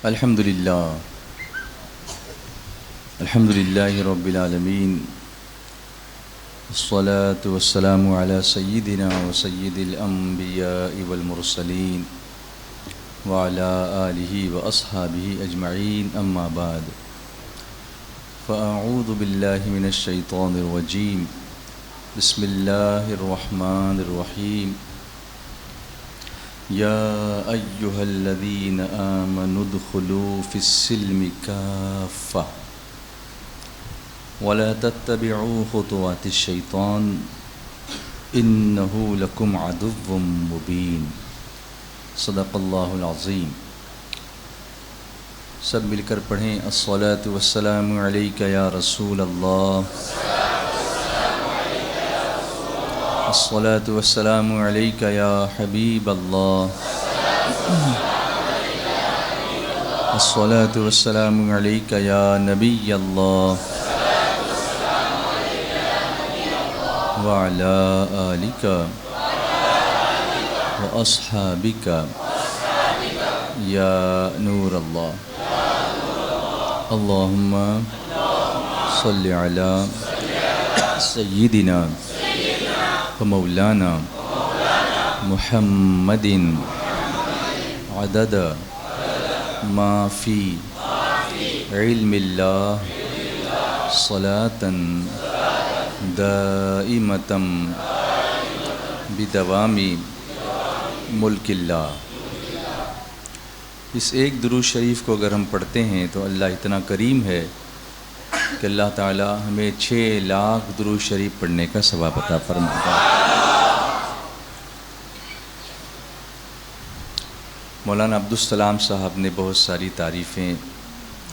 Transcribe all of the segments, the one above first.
الحمد لله الحمد لله رب العالمين الصلاة والسلام على سيدنا وسيد الأنبياء والمرسلين وعلى آله وأصحابه أجمعين أما بعد فأعوذ بالله من الشيطان الرجيم بسم الله الرحمن الرحيم يا أيها الذين آمنوا ادخلوا في السلم كافة ولا تتبعوا خطوات الشيطان إنه لكم عدو مبين صدق اللہ العظیم. سب مل کر پڑھیں الصلاۃ والسلام علیک یا رسول اللہ، الصلاۃ والسلام علیک یا حبیب اللہ، الصلاۃ والسلام علیک یا نبی اللہ وعلی آلک وأصحابك يا نور الله. اللهم صل على سيدنا ومولانا محمد عدد ما في علم الله صلاة دائمة بدوام ملک اللہ. اس ایک درود شریف کو اگر ہم پڑھتے ہیں تو اللہ اتنا کریم ہے کہ اللہ تعالی ہمیں 6 لاکھ درود شریف پڑھنے کا ثواب عطا فرماتا ہے. مولانا عبدالسلام صاحب نے بہت ساری تعریفیں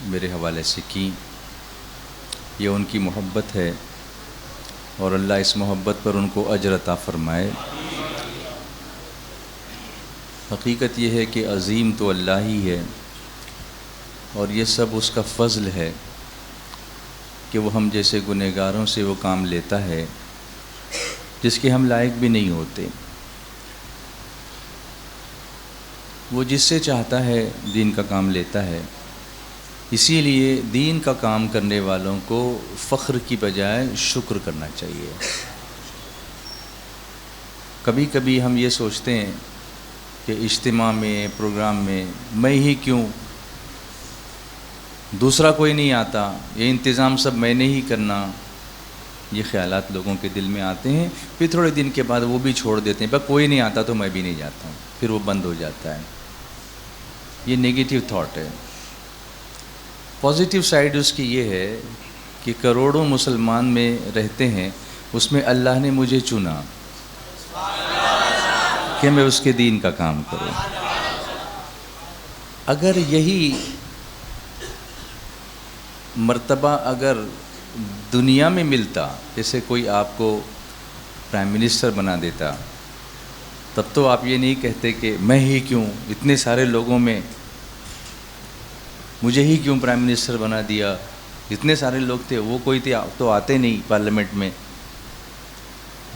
میرے حوالے سے کی. یہ ان کی محبت ہے اور اللہ اس محبت پر ان کو اجر عطا فرمائے. حقیقت یہ ہے کہ عظیم تو اللہ ہی ہے اور یہ سب اس کا فضل ہے کہ وہ ہم جیسے گنہگاروں سے وہ کام لیتا ہے جس کے ہم لائق بھی نہیں ہوتے. وہ جس سے چاہتا ہے دین کا کام لیتا ہے. اسی لیے دین کا کام کرنے والوں کو فخر کی بجائے شکر کرنا چاہیے. کبھی کبھی ہم یہ سوچتے ہیں کہ اجتماع میں پروگرام میں میں ہی کیوں، دوسرا کوئی نہیں آتا، یہ انتظام سب میں نے ہی کرنا. یہ خیالات لوگوں کے دل میں آتے ہیں، پھر تھوڑے دن کے بعد وہ بھی چھوڑ دیتے ہیں، بس کوئی نہیں آتا تو میں بھی نہیں جاتا ہوں، پھر وہ بند ہو جاتا ہے. یہ نیگیٹو تھاٹ ہے. پازیٹیو سائیڈ اس کی یہ ہے کہ کروڑوں مسلمان میں رہتے ہیں، اس میں اللہ نے مجھے چنا کہ میں اس کے دین کا کام کروں. اگر یہی مرتبہ اگر دنیا میں ملتا، جیسے کوئی آپ کو پرائم منسٹر بنا دیتا، تب تو آپ یہ نہیں کہتے کہ میں ہی کیوں، اتنے سارے لوگوں میں مجھے ہی کیوں پرائم منسٹر بنا دیا، اتنے سارے لوگ تھے، وہ کوئی تھے تو آتے نہیں پارلیمنٹ میں.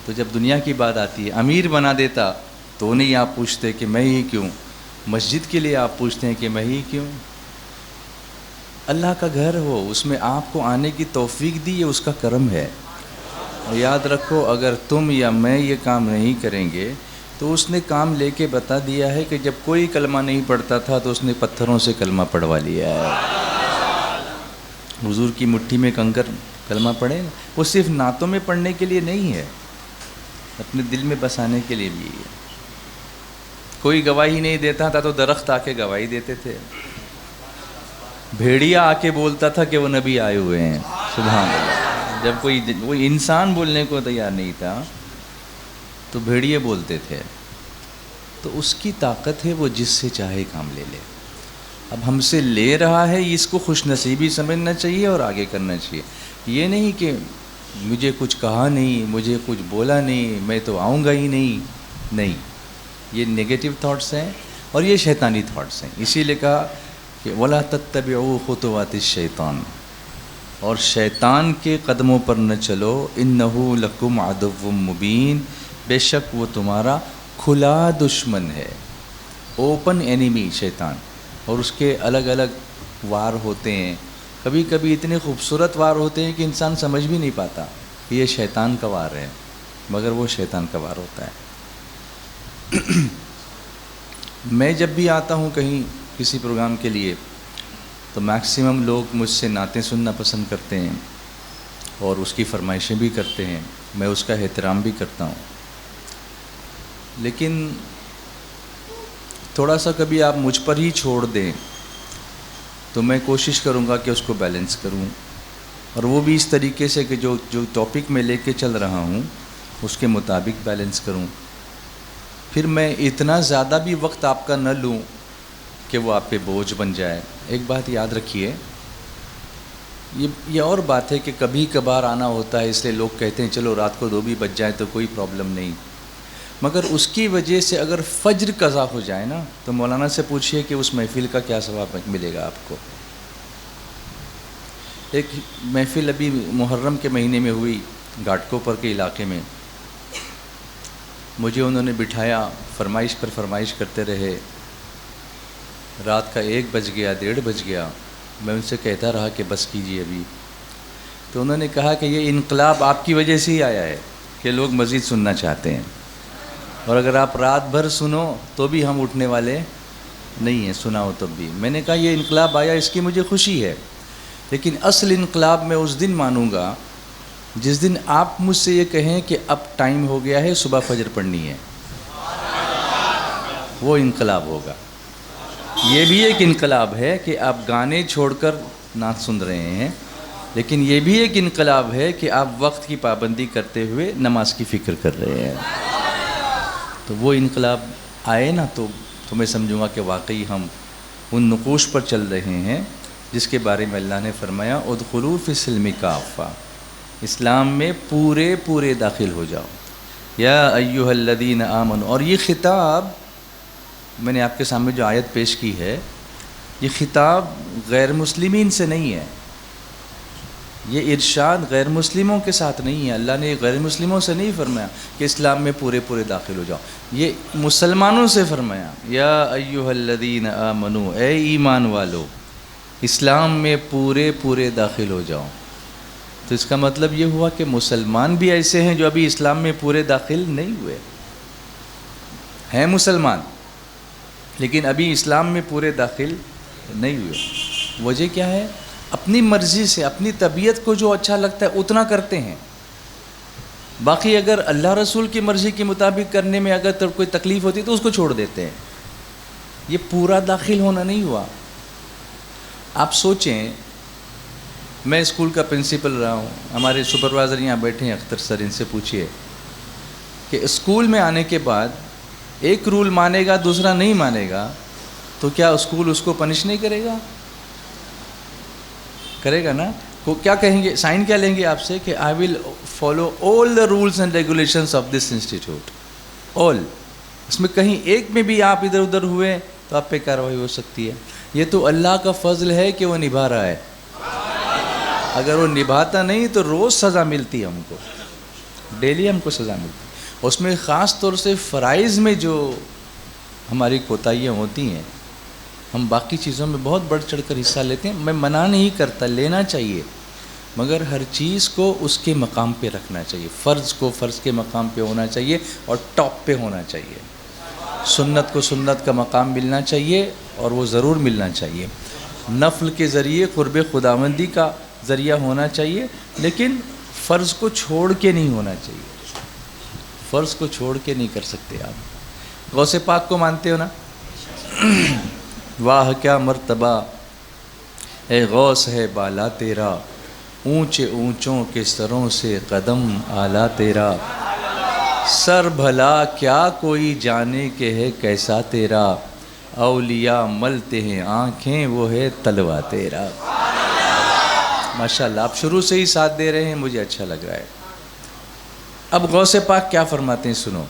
تو جب دنیا کی بات آتی ہے امیر بنا دیتا تو نہیں آپ پوچھتے کہ میں ہی کیوں. مسجد کے لیے آپ پوچھتے ہیں کہ میں ہی کیوں. اللہ کا گھر ہو، اس میں آپ کو آنے کی توفیق دی، یہ اس کا کرم ہے. اور یاد رکھو اگر تم یا میں یہ کام نہیں کریں گے تو اس نے کام لے کے بتا دیا ہے کہ جب کوئی کلمہ نہیں پڑھتا تھا تو اس نے پتھروں سے کلمہ پڑھوا لیا ہے. حضور کی مٹھی میں کنکر کلمہ پڑھے، وہ صرف نعتوں میں پڑھنے کے لیے نہیں ہے، اپنے دل میں بسانے کے لیے بھی ہے. کوئی گواہی نہیں دیتا تھا تو درخت آ کے گواہی دیتے تھے. بھیڑیا آ کے بولتا تھا کہ وہ نبی آئے ہوئے ہیں. سبحان اللہ. جب کوئی انسان بولنے کو تیار نہیں تھا تو بھیڑیے بولتے تھے. تو اس کی طاقت ہے، وہ جس سے چاہے کام لے لے. اب ہم سے لے رہا ہے، اس کو خوش نصیبی سمجھنا چاہیے اور آگے کرنا چاہیے. یہ نہیں کہ مجھے کچھ کہا نہیں، مجھے کچھ بولا نہیں، میں تو آؤں گا ہی نہیں. یہ نیگیٹو تھاٹس ہیں اور یہ شیطانی تھاٹس ہیں. اسی لیے کہا کہ وَلَا تَتَّبِعُوا خُطُوَاتِ الشَّيْطَانِ، اور شیطان کے قدموں پر نہ چلو. اِنَّهُ لَكُمْ عَدُوٌّ مُّبِينٌ، بے شک وہ تمہارا کھلا دشمن ہے، اوپن اینیمی شیطان. اور اس کے الگ الگ وار ہوتے ہیں. کبھی کبھی اتنے خوبصورت وار ہوتے ہیں کہ انسان سمجھ بھی نہیں پاتا کہ یہ شیطان کا وار ہے، مگر وہ شیطان کا وار ہوتا ہے. میں جب بھی آتا ہوں کہیں کسی پروگرام کے لیے تو میکسیمم لوگ مجھ سے نعتیں سننا پسند کرتے ہیں اور اس کی فرمائشیں بھی کرتے ہیں. میں اس کا احترام بھی کرتا ہوں، لیکن تھوڑا سا کبھی آپ مجھ پر ہی چھوڑ دیں تو میں کوشش کروں گا کہ اس کو بیلنس کروں، اور وہ بھی اس طریقے سے کہ جو ٹاپک میں لے کے چل رہا ہوں اس کے مطابق بیلنس کروں. پھر میں اتنا زیادہ بھی وقت آپ کا نہ لوں کہ وہ آپ پہ بوجھ بن جائے. ایک بات یاد رکھیے، یہ اور بات ہے کہ کبھی کبھار آنا ہوتا ہے، اس لیے لوگ کہتے ہیں چلو رات کو 2 بھی بج جائیں تو کوئی پرابلم نہیں، مگر اس کی وجہ سے اگر فجر قضا ہو جائے نا تو مولانا سے پوچھئے کہ اس محفل کا کیا ثواب ملے گا آپ کو. ایک محفل ابھی محرم کے مہینے میں ہوئی گھاٹکوپر کے علاقے میں. مجھے انہوں نے بٹھایا، فرمائش پر فرمائش کرتے رہے. رات کا 1 بج گیا، 1:30 بج گیا. میں ان سے کہتا رہا کہ بس کیجیے ابھی. تو انہوں نے کہا کہ یہ انقلاب آپ کی وجہ سے ہی آیا ہے کہ لوگ مزید سننا چاہتے ہیں، اور اگر آپ رات بھر سنو تو بھی ہم اٹھنے والے نہیں ہیں، سناؤ تب بھی. میں نے کہا یہ انقلاب آیا اس کی مجھے خوشی ہے، لیکن اصل انقلاب میں اس دن مانوں گا جس دن آپ مجھ سے یہ کہیں کہ اب ٹائم ہو گیا ہے، صبح فجر پڑھنی ہے. وہ انقلاب ہوگا. یہ بھی ایک انقلاب ہے کہ آپ گانے چھوڑ کر نعت سن رہے ہیں، لیکن یہ بھی ایک انقلاب ہے کہ آپ وقت کی پابندی کرتے ہوئے نماز کی فکر کر رہے ہیں. تو وہ انقلاب آئے نا تو میں سمجھوں گا کہ واقعی ہم ان نقوش پر چل رہے ہیں جس کے بارے میں اللہ نے فرمایا ادخلوا فی السلم کافہ، اسلام میں پورے داخل ہو جاؤ. یا ایھا الذین آمنوا. اور یہ خطاب میں نے آپ کے سامنے جو آیت پیش کی ہے، یہ خطاب غیر مسلمین سے نہیں ہے، یہ ارشاد غیر مسلموں کے ساتھ نہیں ہے. اللہ نے غیر مسلموں سے نہیں فرمایا کہ اسلام میں پورے داخل ہو جاؤ، یہ مسلمانوں سے فرمایا یا ایھا الذین آمنوا، اے ایمان والو اسلام میں پورے داخل ہو جاؤ. تو اس کا مطلب یہ ہوا کہ مسلمان بھی ایسے ہیں جو ابھی اسلام میں پورے داخل نہیں ہوئے ہیں، مسلمان لیکن ابھی اسلام میں پورے داخل نہیں ہوئے. وجہ کیا ہے؟ اپنی مرضی سے، اپنی طبیعت کو جو اچھا لگتا ہے اتنا کرتے ہیں. باقی اگر اللہ رسول کی مرضی کے مطابق کرنے میں اگر کوئی تکلیف ہوتی تو اس کو چھوڑ دیتے ہیں. یہ پورا داخل ہونا نہیں ہوا. آپ سوچیں، میں اسکول کا پرنسپل رہا ہوں، ہمارے سپروائزر یہاں بیٹھے ہیں اختر سر، ان سے پوچھئے کہ اسکول میں آنے کے بعد ایک رول مانے گا دوسرا نہیں مانے گا تو کیا اسکول اس کو پنش نہیں کرے گا؟ کرے گا نا. کو کیا کہیں گے؟ سائن کیا لیں گے آپ سے کہ I will follow all the rules and regulations of this institute. All. اس میں کہیں ایک میں بھی آپ ادھر ادھر ہوئے تو آپ پہ کارروائی ہو سکتی ہے. یہ تو اللہ کا فضل ہے کہ وہ نبھا رہا ہے. اگر وہ نبھاتا نہیں تو روز سزا ملتی ہے ہم کو، ڈیلی ہم کو سزا ملتی ہے. اس میں خاص طور سے فرائض میں جو ہماری کوتاہیاں ہوتی ہیں، ہم باقی چیزوں میں بہت بڑھ چڑھ کر حصہ لیتے ہیں. میں منع نہیں کرتا، لینا چاہیے، مگر ہر چیز کو اس کے مقام پہ رکھنا چاہیے. فرض کو فرض کے مقام پہ ہونا چاہیے اور ٹاپ پہ ہونا چاہیے. سنت کو سنت کا مقام ملنا چاہیے اور وہ ضرور ملنا چاہیے. نفل کے ذریعے قرب خداوندی کا ذریعہ ہونا چاہیے، لیکن فرض کو چھوڑ کے نہیں ہونا چاہیے. فرض کو چھوڑ کے نہیں کر سکتے آپ. غوث پاک کو مانتے ہو نا؟ واہ کیا مرتبہ اے غوث ہے بالا تیرا، اونچے اونچوں کے سروں سے قدم اعلیٰ تیرا. سر بھلا کیا کوئی جانے کہ ہے کیسا تیرا، اولیاء ملتے ہیں آنکھیں وہ ہے تلوا تیرا. ماشاءاللہ آپ شروع سے ہی ساتھ دے رہے ہیں، مجھے اچھا لگ رہا ہے. اب غوث پاک کیا فرماتے ہیں سنو.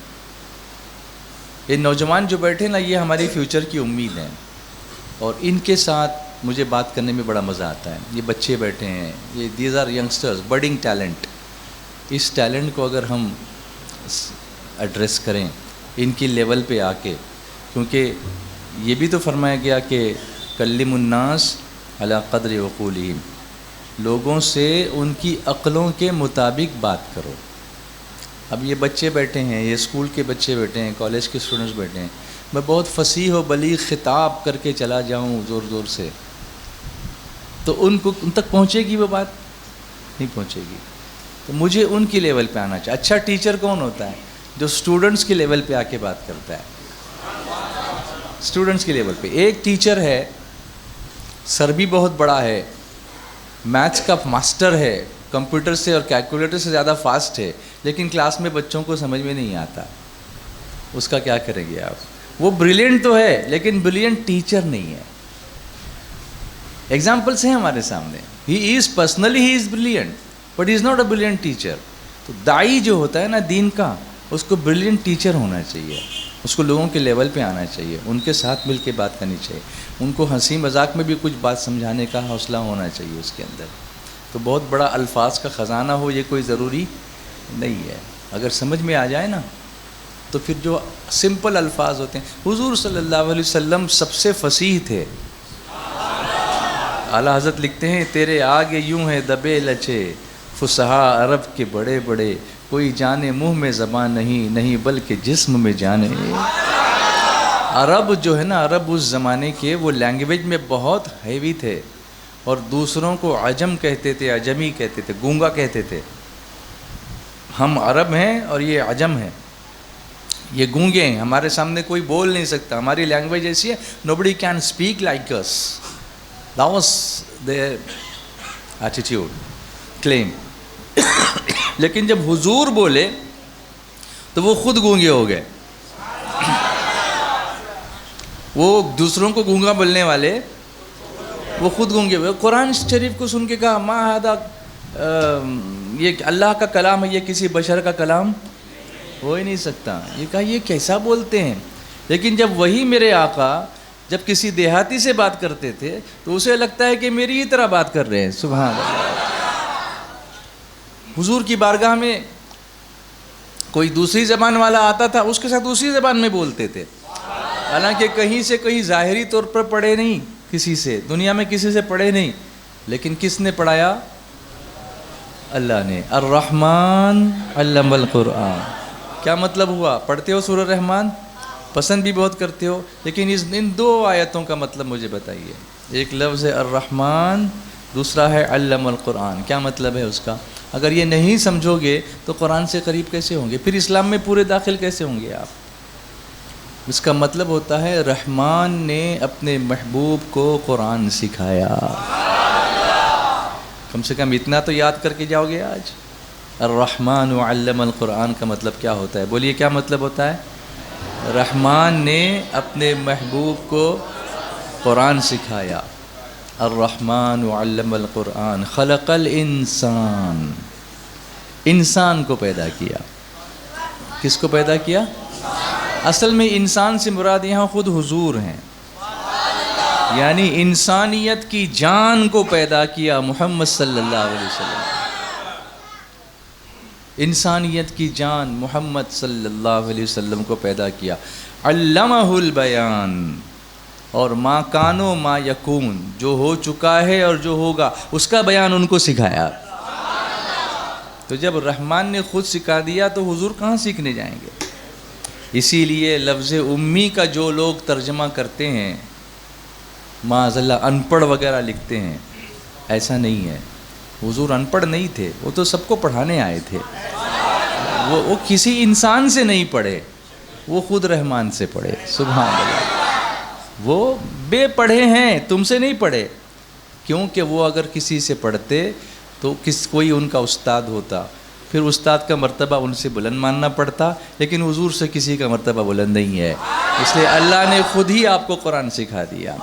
یہ نوجوان جو بیٹھے نا، یہ ہماری فیوچر کی امید ہیں، اور ان کے ساتھ مجھے بات کرنے میں بڑا مزہ آتا ہے. یہ بچے بیٹھے ہیں، یہ these are youngsters, budding talent. اس ٹیلنٹ کو اگر ہم ایڈریس کریں ان کی لیول پہ آ کے، کیونکہ یہ بھی تو فرمایا گیا کہ کلم الناس علی قدر عقولہم، لوگوں سے ان کی عقلوں کے مطابق بات کرو۔ اب یہ بچے بیٹھے ہیں، یہ اسکول کے بچے بیٹھے ہیں، کالج کے اسٹوڈنٹس بیٹھے ہیں، میں بہت فصیح و بلیغ خطاب کر کے چلا جاؤں زور زور سے، تو ان تک پہنچے گی وہ بات؟ نہیں پہنچے گی۔ تو مجھے ان کی لیول پہ آنا چاہیے۔ اچھا ٹیچر کون ہوتا ہے؟ جو اسٹوڈنٹس کی لیول پہ آ کے بات کرتا ہے، اسٹوڈنٹس کی لیول پہ۔ ایک ٹیچر ہے، سر بھی بہت بڑا ہے، میتھس کا ماسٹر ہے، کمپیوٹر سے اور کیلکولیٹر سے زیادہ فاسٹ ہے، لیکن کلاس میں بچوں کو سمجھ میں نہیں آتا، اس کا کیا کریں گے آپ؟ وہ بریلینٹ تو ہے لیکن بریلینٹ ٹیچر نہیں ہے۔ ایگزامپلس ہیں ہمارے سامنے، he is brilliant but he is not a brilliant teacher. تو داعی جو ہوتا ہے نا دین کا، اس کو بریلینٹ ٹیچر ہونا چاہیے، اس کو لوگوں کے لیول پہ آنا چاہیے، ان کے ساتھ مل کے بات کرنی چاہیے، ان کو ہنسی مذاق میں بھی کچھ بات سمجھانے کا حوصلہ ہونا چاہیے اس کے اندر۔ تو بہت بڑا الفاظ کا خزانہ ہو یہ کوئی ضروری نہیں ہے، اگر سمجھ میں آ جائے نا تو پھر جو سمپل الفاظ ہوتے ہیں، حضور صلی اللہ علیہ وسلم سب سے فصیح تھے۔ اعلیٰ حضرت لکھتے ہیں تیرے آگے یوں ہے دبے لچے فصحا عرب کے بڑے بڑے، کوئی جانے منہ میں زبان نہیں بلکہ جسم میں جانے۔ عرب جو ہے نا، عرب اس زمانے کے وہ لینگویج میں بہت ہیوی تھے، اور دوسروں کو عجم کہتے تھے، عجمی کہتے تھے، گونگا کہتے تھے۔ ہم عرب ہیں اور یہ عجم ہیں، یہ گونگے ہیں، ہمارے سامنے کوئی بول نہیں سکتا، ہماری لینگویج ایسی ہے nobody can speak like us. That was their attitude, claim. لیکن جب حضور بولے تو وہ خود گونگے ہو گئے، وہ دوسروں کو گونگا بولنے والے وہ خود گونگے ہوئے۔ قرآن شریف کو سن کے کہا ما ھذا، یہ اللہ کا کلام ہے، یہ کسی بشر کا کلام ہو ہی نہیں سکتا۔ یہ کہا یہ کیسا بولتے ہیں؟ لیکن جب وہی میرے آقا جب کسی دیہاتی سے بات کرتے تھے تو اسے لگتا ہے کہ میری ہی طرح بات کر رہے ہیں۔ سبحان اللہ۔ حضور کی بارگاہ میں کوئی دوسری زبان والا آتا تھا، اس کے ساتھ دوسری زبان میں بولتے تھے، حالانکہ کہیں سے کہیں ظاہری طور پر پڑھے نہیں، کسی سے دنیا میں کسی سے پڑھے نہیں، لیکن کس نے پڑھایا؟ اللہ نے۔ الرحمن علم القرآن، کیا مطلب ہوا؟ پڑھتے ہو سورہ رحمان، پسند بھی بہت کرتے ہو، لیکن ان دو آیتوں کا مطلب مجھے بتائیے۔ ایک لفظ ہے الرحمن، دوسرا ہے علم القرآن، کیا مطلب ہے اس کا؟ اگر یہ نہیں سمجھو گے تو قرآن سے قریب کیسے ہوں گے؟ پھر اسلام میں پورے داخل کیسے ہوں گے آپ؟ اس کا مطلب ہوتا ہے رحمان نے اپنے محبوب کو قرآن سکھایا۔ کم سے کم اتنا تو یاد کر کے جاؤ گے آج۔ الرحمن علم القرآن کا مطلب کیا ہوتا ہے؟ بولیے کیا مطلب ہوتا ہے؟ رحمان نے اپنے محبوب کو قرآن سکھایا۔ الرحمن علم القرآن خلق الانسان، انسان کو پیدا کیا۔ کس کو پیدا کیا؟ اصل میں انسان سے مراد یہاں خود حضور ہیں، یعنی انسانیت کی جان کو پیدا کیا محمد صلی اللہ علیہ وسلم۔ انسانیت کی جان محمد صلی اللہ علیہ وسلم کو پیدا کیا۔ علمہ البیان، اور ما کانو ما یکون، جو ہو چکا ہے اور جو ہوگا اس کا بیان ان کو سکھایا۔ تو جب رحمان نے خود سکھا دیا تو حضور کہاں سیکھنے جائیں گے؟ اسی لیے لفظ امی کا جو لوگ ترجمہ کرتے ہیں معاذ اللہ ان پڑھ وغیرہ لکھتے ہیں، ایسا نہیں ہے۔ حضور ان پڑھ نہیں تھے، وہ تو سب کو پڑھانے آئے تھے۔ وہ کسی انسان سے نہیں پڑھے، وہ خود رحمان سے پڑھے۔ سبحان اللہ۔ وہ بے پڑھے ہیں، تم سے نہیں پڑھے، کیونکہ وہ اگر کسی سے پڑھتے تو کوئی ان کا استاد ہوتا، پھر استاد کا مرتبہ ان سے بلند ماننا پڑتا، لیکن حضور سے کسی کا مرتبہ بلند نہیں ہے، اس لیے اللہ نے خود ہی آپ کو قرآن سکھا دیا۔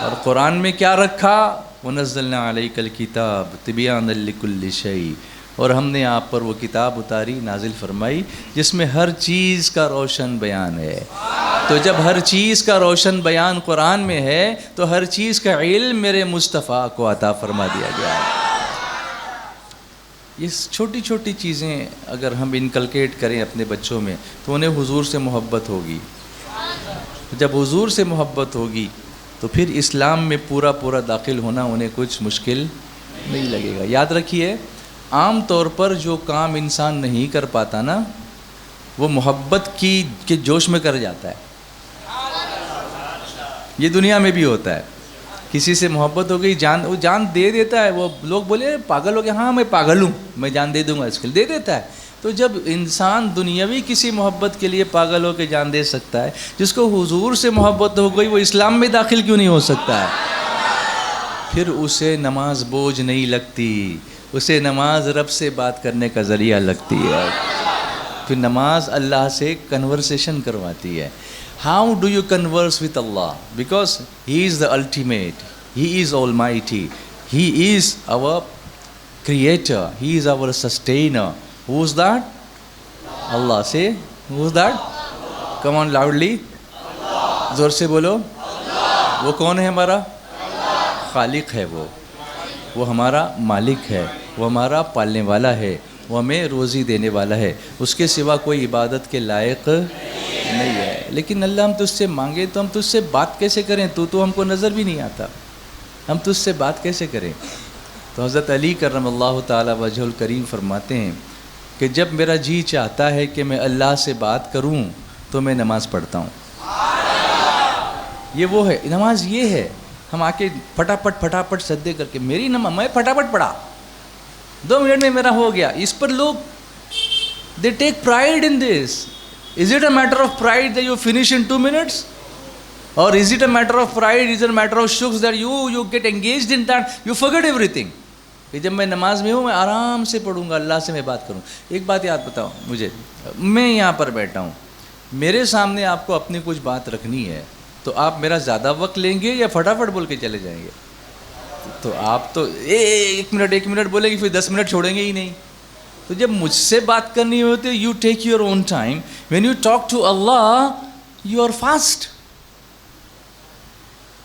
اور قرآن میں کیا رکھا؟ وَنَزَّلْنَا عَلَيْكَ الْكِتَابَ تِبْيَانًا لِكُلِّ شَيْءٍ، اور ہم نے آپ پر وہ کتاب اتاری، نازل فرمائی، جس میں ہر چیز کا روشن بیان ہے۔ تو جب ہر چیز کا روشن بیان قرآن میں ہے تو ہر چیز کا علم میرے مصطفیٰ کو عطا فرما دیا گیا ہے۔ یہ چھوٹی چھوٹی چیزیں اگر ہم انکلکیٹ کریں اپنے بچوں میں تو انہیں حضور سے محبت ہوگی۔ جب حضور سے محبت ہوگی تو پھر اسلام میں پورا پورا داخل ہونا انہیں کچھ مشکل نہیں لگے گا. یاد رکھیے عام طور پر جو کام انسان نہیں کر پاتا نا وہ محبت کے جوش میں کر جاتا ہے. یہ دنیا میں بھی ہوتا ہے. کسی سے محبت ہو گئی وہ جان دے دیتا ہے. وہ لوگ بولے پاگل ہو گیا, ہاں میں پاگل ہوں, میں جان دے دوں گا, اس کے لیے دے دیتا ہے. تو جب انسان دنیاوی کسی محبت کے لیے پاگل ہو کے جان دے سکتا ہے, جس کو حضور سے محبت ہو گئی وہ اسلام میں داخل کیوں نہیں ہو سکتا ہے؟ پھر اسے نماز بوجھ نہیں لگتی, اسے نماز رب سے بات کرنے کا ذریعہ لگتی ہے. پھر نماز اللہ سے کنورسیشن کرواتی ہے. How do you converse with Allah? Because He is the ultimate, He is almighty, He is our creator, He is our sustainer. Who's that? Allah. Say, who's that? Come on loudly. زور سے بولو. وہ کون ہے ہمارا؟ خالق ہے. وہ ہمارا مالک ہے, وہ ہمارا پالنے والا ہے, وہ ہمیں روزی دینے والا ہے. اس کے سوا کوئی عبادت کے لائق نہیں ہے. لیکن اللہ ہم تجھ سے مانگے تو ہم تجھ سے بات کیسے کریں؟ تو ہم کو نظر بھی نہیں آتا, ہم تجھ سے بات کیسے کریں؟ تو حضرت علی کرم اللہ تعالی وجہ الکریم فرماتے ہیں کہ جب میرا جی چاہتا ہے کہ میں اللہ سے بات کروں تو میں نماز پڑھتا ہوں. یہ وہ ہے نماز. یہ ہے ہم آ کے پھٹاپٹ سجدے کر کے میری نماز میں پھٹاپٹ پڑھا 2 منٹ میں میرا ہو گیا. اس پر لوگ they take pride in this. Is it a matter of pride that you finish in 2 minutes? Or is it a matter of pride, is it a matter of shukr that you get engaged in that, you forget everything? کہ جب میں نماز میں ہوں میں آرام سے پڑھوں گا, اللہ سے میں بات کروں. ایک بات یاد بتاؤ مجھے, میں یہاں پر بیٹھا ہوں, میرے سامنے آپ کو اپنی کچھ بات رکھنی ہے تو آپ میرا زیادہ وقت لیں گے یا فٹافٹ بول کے چلے جائیں گے؟ تو آپ تو 1 منٹ بولیں گے, پھر 10 منٹ چھوڑیں گے ہی نہیں. تو جب مجھ سے بات کرنی ہوتی ہے you take your own time. When you talk to Allah you are fast.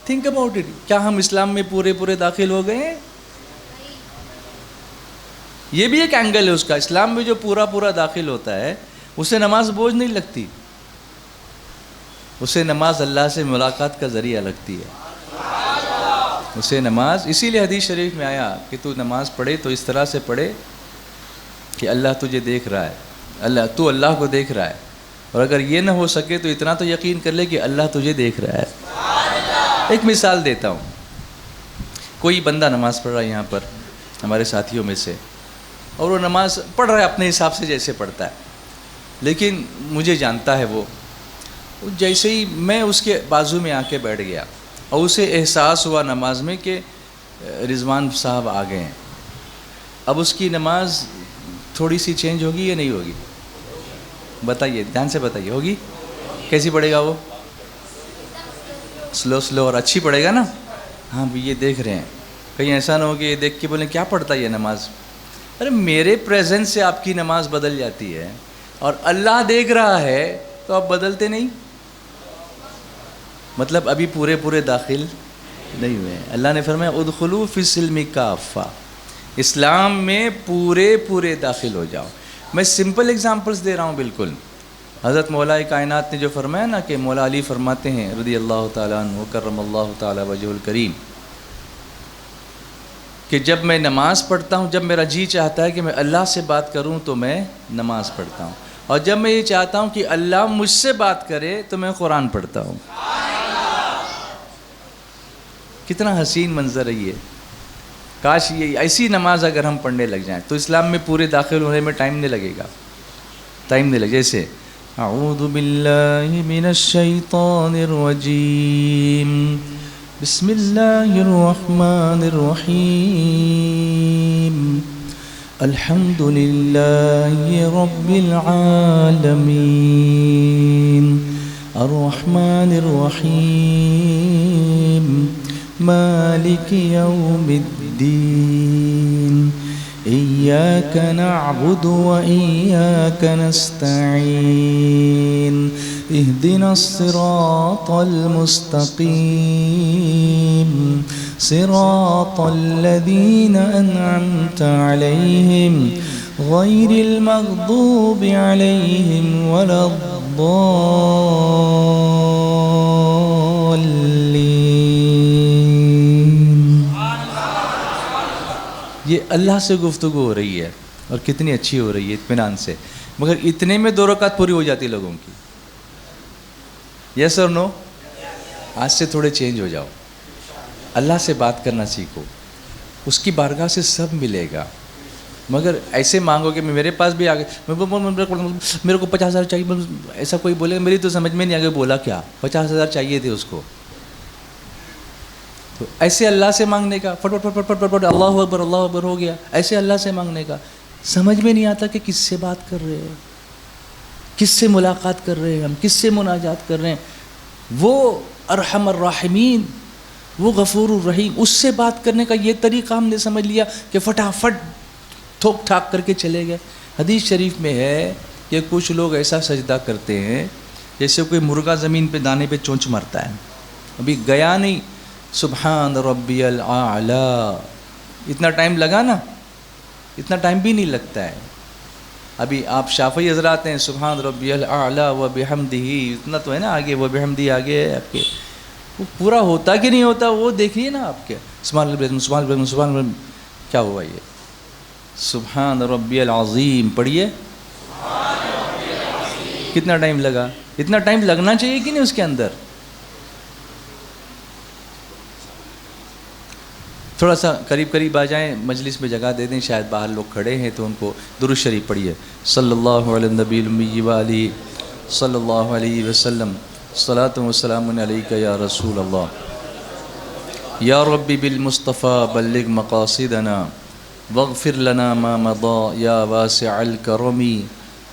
Think about it. کیا ہم اسلام میں پورے داخل ہو گئے ہیں؟ یہ بھی ایک اینگل ہے اس کا. اسلام میں جو پورا داخل ہوتا ہے اسے نماز بوجھ نہیں لگتی, اسے نماز اللہ سے ملاقات کا ذریعہ لگتی ہے. اسے نماز, اسی لیے حدیث شریف میں آیا کہ تو نماز پڑھے تو اس طرح سے پڑھے کہ اللہ تجھے دیکھ رہا ہے, تو اللہ کو دیکھ رہا ہے. اور اگر یہ نہ ہو سکے تو اتنا تو یقین کر لے کہ اللہ تجھے دیکھ رہا ہے. ایک مثال دیتا ہوں. کوئی بندہ نماز پڑھ رہا ہے یہاں پر ہمارے ساتھیوں میں سے, اور وہ نماز پڑھ رہا ہے اپنے حساب سے جیسے پڑھتا ہے, لیکن مجھے جانتا ہے وہ. جیسے ہی میں اس کے بازو میں آ کے بیٹھ گیا اور اسے احساس ہوا نماز میں کہ رضوان صاحب آ گئے ہیں, اب اس کی نماز تھوڑی سی چینج ہوگی یا نہیں ہوگی؟ بتائیے, دھیان سے بتائیے. ہوگی؟ کیسی پڑھے گا وہ؟ سلو اور اچھی پڑھے گا نا. ہاں بھی یہ دیکھ رہے ہیں, کہیں ایسا نہ ہو کہ یہ دیکھ کے بولیں کیا پڑھتا ہے یہ نماز. ارے میرے پریزنس سے آپ کی نماز بدل جاتی ہے, اور اللہ دیکھ رہا ہے تو آپ بدلتے نہیں. مطلب ابھی پورے داخل نہیں ہوئے. اللہ نے فرمایا ادخلوا فی السلم کافہ, اسلام میں پورے داخل ہو جاؤ. میں سمپل ایگزامپلس دے رہا ہوں بالکل. حضرت مولا کائنات نے جو فرمایا نا کہ مولا علی فرماتے ہیں رضی اللہ تعالیٰ عنہ کرم اللہ تعالیٰ وجہ الکریم کہ جب میں نماز پڑھتا ہوں, جب میرا جی چاہتا ہے کہ میں اللہ سے بات کروں تو میں نماز پڑھتا ہوں, اور جب میں یہ چاہتا ہوں کہ اللہ مجھ سے بات کرے تو میں قرآن پڑھتا ہوں. کتنا حسین منظر ہے یہ. کاش یہ ایسی نماز اگر ہم پڑھنے لگ جائیں تو اسلام میں پورے داخل ہونے میں ٹائم نہیں لگے گا. ٹائم نہیں لگے. جیسے اعوذ باللہ من الشیطان الرجیم بسم اللہ الرحمن الرحیم الحمد للہ رب العالمین الرحمن الرحیم مالک یوم الدین إياك نعبد وإياك نستعين اهدنا الصراط المستقيم صراط الذين أنعمت عليهم غير المغضوب عليهم ولا الضالين. یہ اللہ سے گفتگو ہو رہی ہے اور کتنی اچھی ہو رہی ہے اطمینان سے، مگر اتنے میں 2 رکعت پوری ہو جاتی لوگوں کی. یس اور نو؟ آج سے تھوڑے چینج ہو جاؤ، اللہ سے بات کرنا سیکھو، اس کی بارگاہ سے سب ملے گا. مگر ایسے مانگو کہ میرے پاس بھی آگے میرے کو 50,000 چاہیے، ایسا کوئی بولے گا میری تو سمجھ میں نہیں آگے بولا کیا، 50,000 چاہیے تھے اس کو. تو ایسے اللہ سے مانگنے کا فٹ فٹ فٹ فٹ فٹ اللہ اکبر ہو گیا. ایسے اللہ سے مانگنے کا سمجھ میں نہیں آتا کہ کس سے بات کر رہے ہیں، کس سے ملاقات کر رہے ہیں، ہم کس سے مناجات کر رہے ہیں. وہ ارحم الراحمین، وہ غفور الرحیم، اس سے بات کرنے کا یہ طریقہ ہم نے سمجھ لیا کہ فٹافٹ تھوک ٹھاک کر کے چلے گئے. حدیث شریف میں ہے کہ کچھ لوگ ایسا سجدہ کرتے ہیں جیسے کوئی مرغا زمین پہ دانے پہ چونچ مرتا ہے، ابھی گیا نہیں. سبحان ربی الاعلی، اتنا ٹائم لگا نا، اتنا ٹائم بھی نہیں لگتا ہے. ابھی آپ شافعی حضرات ہیں سبحان ربی الاعلی و بحمدہ، اتنا تو ہے نا آگے، وہ بحمدہ آگے ہے آپ کے، وہ پورا ہوتا کہ نہیں ہوتا وہ دیکھیے نا آپ کے. سبحان ربی سبحان ربی، کیا ہوا یہ سبحان ربی العظیم پڑھیے، کتنا ٹائم لگا؟ اتنا ٹائم لگنا چاہیے کہ نہیں اس کے اندر. تھوڑا سا قریب قریب آ جائیں، مجلس میں جگہ دے دیں، شاید باہر لوگ کھڑے ہیں تو ان کو درود شریف پڑھیے. صلی اللہ علی النبی الامی وآلہ صلی اللہ علیہ وسلم، صلاۃ و سلام علیک یا رسول اللہ، یا ربی بالمصطفیٰ بلغ مقاصدنا واغفر لنا ما مضى یا واسع الکرم،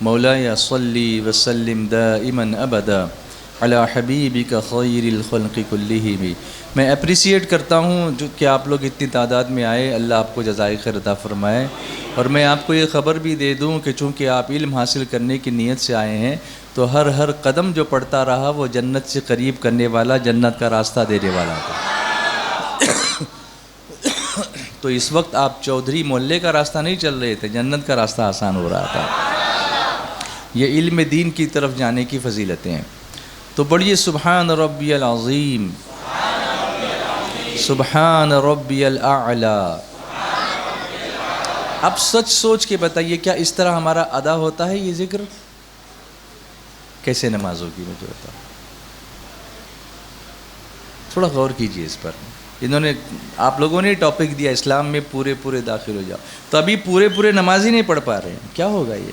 مولاي صلی وسلم دائما ابدا علی حبیبک خیر الخلق کلہم. میں اپریسیٹ کرتا ہوں جو کہ آپ لوگ اتنی تعداد میں آئے، اللہ آپ کو جزائے خیر عطا فرمائے. اور میں آپ کو یہ خبر بھی دے دوں کہ چونکہ آپ علم حاصل کرنے کی نیت سے آئے ہیں تو ہر قدم جو پڑتا رہا وہ جنت سے قریب کرنے والا، جنت کا راستہ دینے والا تھا. تو اس وقت آپ چودھری محلے کا راستہ نہیں چل رہے تھے، جنت کا راستہ آسان ہو رہا تھا. یہ علم دین کی طرف جانے کی فضیلتیں ہیں. تو بڑھیے سبحان ربی العظیم، سبحان ربی الاعلی. اب سچ سوچ کے بتائیے کیا اس طرح ہمارا ادا ہوتا ہے یہ ذکر؟ کیسے نماز ہوگی مجھے بتاؤ، تھوڑا غور کیجئے اس پر. انہوں نے آپ لوگوں نے ٹاپک دیا اسلام میں پورے داخل ہو جاؤ، تو ابھی پورے نماز ہی نہیں پڑھ پا رہے ہیں. کیا ہوگا یہ؟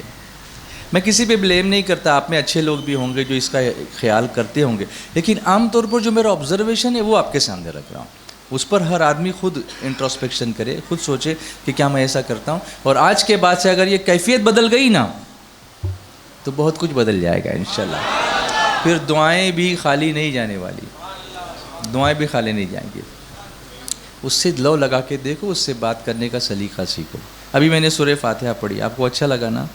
میں کسی پہ بلیم نہیں کرتا، آپ میں اچھے لوگ بھی ہوں گے جو اس کا خیال کرتے ہوں گے، لیکن عام طور پر جو میرا آبزرویشن ہے وہ آپ کے سامنے رکھ رہا ہوں. اس پر ہر آدمی خود انٹروسپیکشن کرے، خود سوچے کہ کیا میں ایسا کرتا ہوں. اور آج کے بعد سے اگر یہ کیفیت بدل گئی نا تو بہت کچھ بدل جائے گا انشاءاللہ. پھر دعائیں بھی خالی نہیں جانے والی، دعائیں بھی خالی نہیں جائیں گی. اس سے لو لگا کے دیکھو، اس سے بات کرنے کا سلیقہ سیکھو. ابھی میں نے سورہ فاتحہ پڑھی، آپ کو اچھا لگا نا؟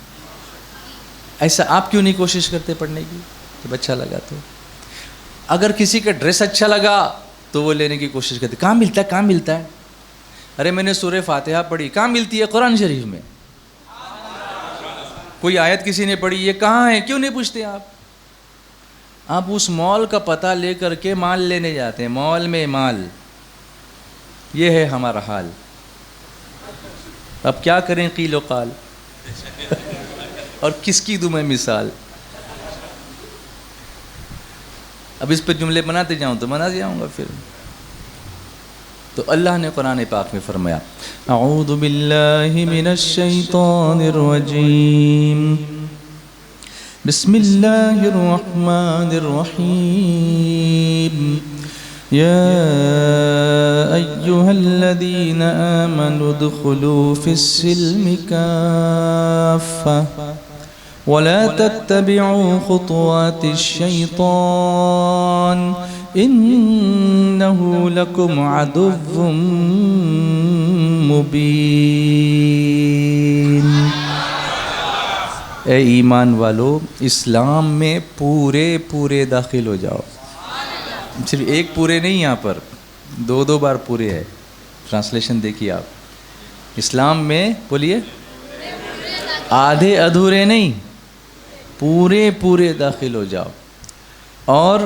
ایسا آپ کیوں نہیں کوشش کرتے پڑھنے کی جب اچھا لگا تو؟ اگر کسی کا ڈریس اچھا لگا تو وہ لینے کی کوشش کرتے، کہاں ملتا ہے. ارے میں نے سورہ فاتحہ پڑھی، کہاں ملتی ہے؟ قرآن شریف میں. کوئی آیت کسی نے پڑھی، یہ کہاں ہے؟ کیوں نہیں پوچھتے آپ؟ آپ اس مال کا پتہ لے کر کے مال لینے جاتے ہیں، مال میں مال. یہ ہے ہمارا حال. اب کیا کریں قیل و قال، اور کس کی دوں میں مثال. اب اس پہ جملے بناتے جاؤں تو بنا جاؤں گا پھر. تو اللہ نے قرآن پاک میں فرمایا اعوذ باللہ من الشیطان الرجیم بسم اللہ الرحمن الرحیم یا ایہا الذین آمنوا ادخلوا فی السلم کافہ ولا تتبعوا خطوات الشیطان انه لکم عدو مبین. اے ایمان والو، اسلام میں پورے داخل ہو جاؤ. صرف ایک پورے نہیں، یہاں پر دو بار پورے ہے. ٹرانسلیشن دیکھیے آپ. اسلام میں بولیے آدھے ادھورے نہیں، پورے داخل ہو جاؤ. اور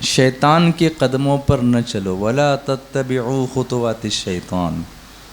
شیطان کے قدموں پر نہ چلو. ولا تتبعوا خطوات الشیطان.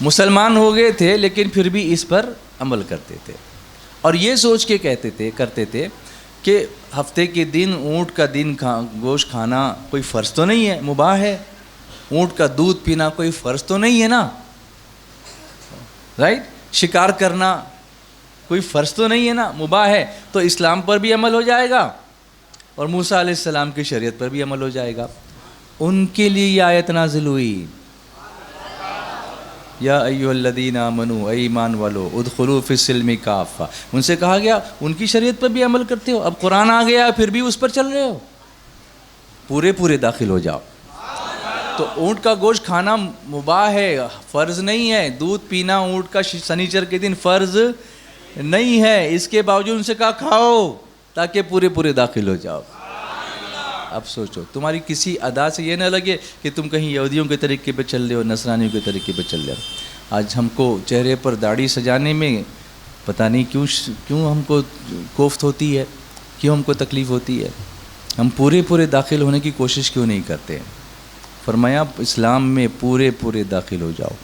مسلمان ہو گئے تھے لیکن پھر بھی اس پر عمل کرتے تھے، اور یہ سوچ کے کرتے تھے کہ ہفتے کے دن اونٹ کا گوشت کھانا کوئی فرض تو نہیں ہے، مباح ہے. اونٹ کا دودھ پینا کوئی فرض تو نہیں ہے نا، رائٹ. شکار کرنا کوئی فرض تو نہیں ہے نا، مباح ہے. تو اسلام پر بھی عمل ہو جائے گا اور موسیٰ علیہ السلام کی شریعت پر بھی عمل ہو جائے گا. ان کے لیے یہ آیت نازل ہوئی، یا ایھا الذین آمنوا، اے ایمان والو، ادخلوا فی السلم کافہ. ان سے کہا گیا ان کی شریعت پر بھی عمل کرتے ہو، اب قرآن آ گیا پھر بھی اس پر چل رہے ہو، پورے داخل ہو جاؤ. تو اونٹ کا گوشت کھانا مباح ہے، فرض نہیں ہے. دودھ پینا اونٹ کا سنیچر کے دن فرض نہیں ہے، اس کے باوجود ان سے کہا کھاؤ تاکہ پورے داخل ہو جاؤ. اب سوچو تمہاری کسی ادا سے یہ نہ لگے کہ تم کہیں یہودیوں کے طریقے پہ چل رہے ہو، نصرانیوں کے طریقے پہ چل رہے ہو. آج ہم کو چہرے پر داڑھی سجانے میں پتہ نہیں کیوں ہم کو کوفت ہوتی ہے، کیوں ہم کو تکلیف ہوتی ہے. ہم پورے داخل ہونے کی کوشش کیوں نہیں کرتے؟ فرمایا اسلام میں پورے داخل ہو جاؤ.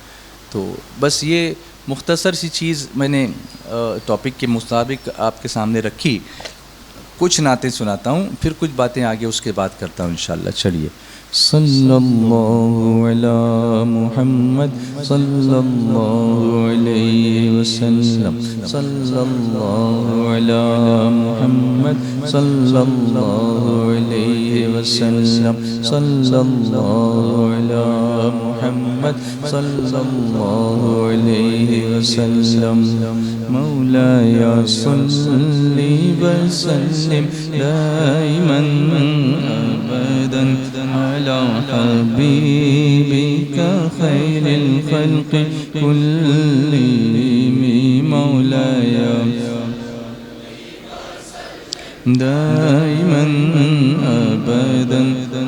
تو بس یہ مختصر سی چیز میں نے ٹاپک کے مطابق آپ کے سامنے رکھی. کچھ نعتیں سناتا ہوں، پھر کچھ باتیں آگے اس کے بعد کرتا ہوں انشاءاللہ. چلیے. صلی اللہ علی محمد صلی اللہ علیہ وسلم، صلی اللہ علی محمد صلی اللہ علیہ وسلم، صلی اللہ علی محمد صلی اللہ علیہ وسلم. مولایا صلی وسلم دائما ابدا على حبيبك خير الخلق كلهم. مولاي دائما ابدا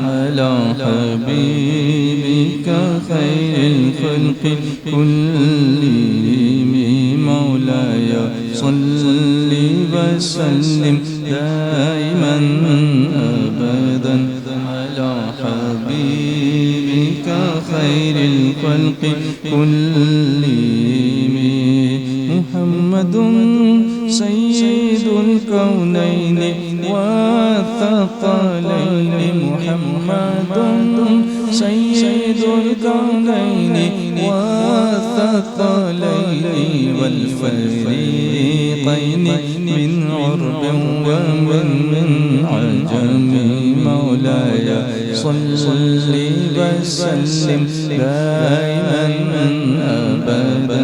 على حبيبك خير الخلق كلهم. مولاي صل وسلم دائما ابدا على حبيبك خير الخلق كلهم. محمد سيد الكونين والثقلين. محمد سيد الكونين والثقلين والفريقين من عرب ومن عجم. مولاي صل وسلم دائما ابدا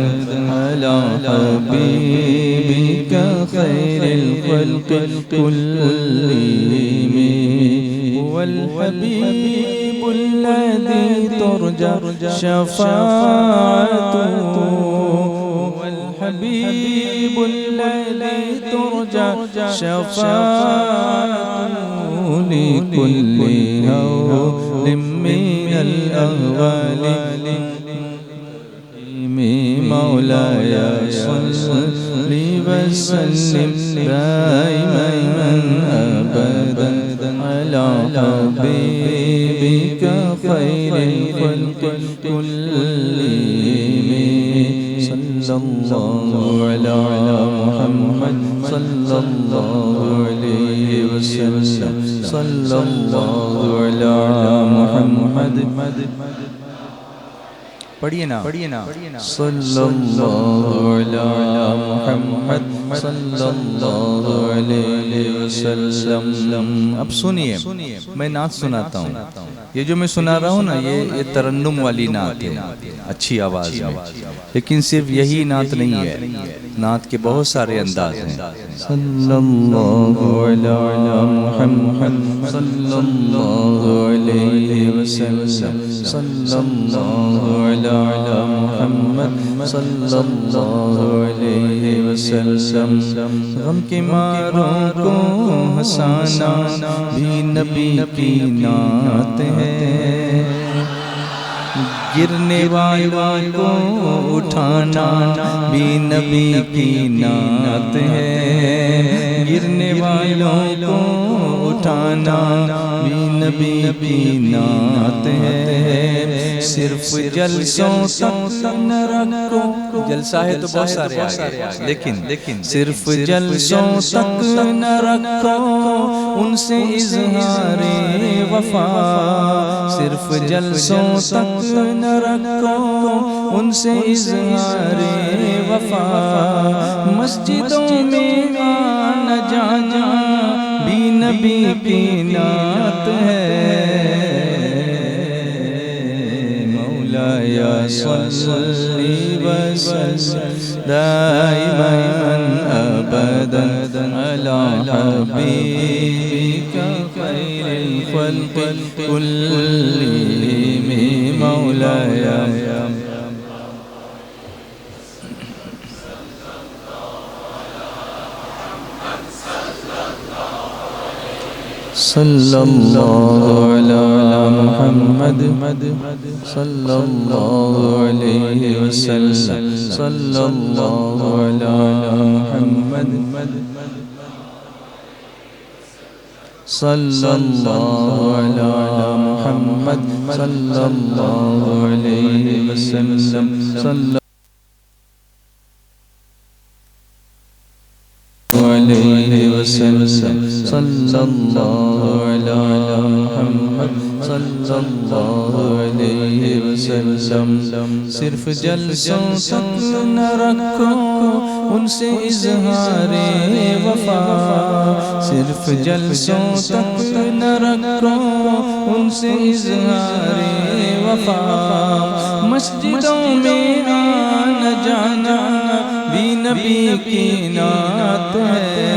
على حبيبك خير الخلق كلهم. هو الحبيب الذي ترجى شفاعته، هو الحبيب الذي ترجى شفاعته لكل هول من الأهوال. مولاي صل وسلم دائما ابدا على حبيبك خير الخلق كلهم. صلى الله على محمد صلى الله عليه وسلم، صلى الله على محمد. پڑھیے نا صلی اللہ علی محمد صلی اللہ علیہ وسلم. اب سنیے میں نعت سناتا ہوں. یہ جو میں سنا رہا ہوں نا یہ ترنم والی نعت ہے، اچھی آواز میں. لیکن صرف یہی نعت نہیں ہے، نعت کے بہت سارے انداز ہیں. صلی اللہ علی محمد صلی اللہ علیہ وسلم، صلی اللہ علی محمد صلی اللہ علیہ وسلم. غم کے ماروں کو ہنسانا بھی نبی کی نعت ہے، گرنے والوں کو اٹھانا بھی نبی کی نعت ہے، گرنے والوں کو اٹھانا بھی نبی کی نعت ہے صرف جلسوں تک نہ رکھو جلسہ ہے تو بہت سارے آگے لیکن صرف جلسوں تک نہ رکھو ان سے اظہار وفا صرف جلسوں تک نہ رکھو ان سے اظہار وفا مسجدوں میں آنا جانا بھی نبی کی نعت ہے مولایا صلی وسلم دائما ابدا علی حبیبک خیر الخلق کلہم مولایا صلی اللہ علی محمد صلی اللہ علیہ وسلم صلی اللہ علی محمد صلی اللہ علی محمد صلی اللہ علیہ وسلم صلی علیہ وسلم صلی اللہ علی محمد صلی اللہ علیہ وسلم صرف جلسوں تک نہ رکھو ان سے اظہار وفا صرف جلسوں تک نہ رکھو ان سے اظہار وفا مسجدوں میں آنا جانا بھی نبی کی نعت ہے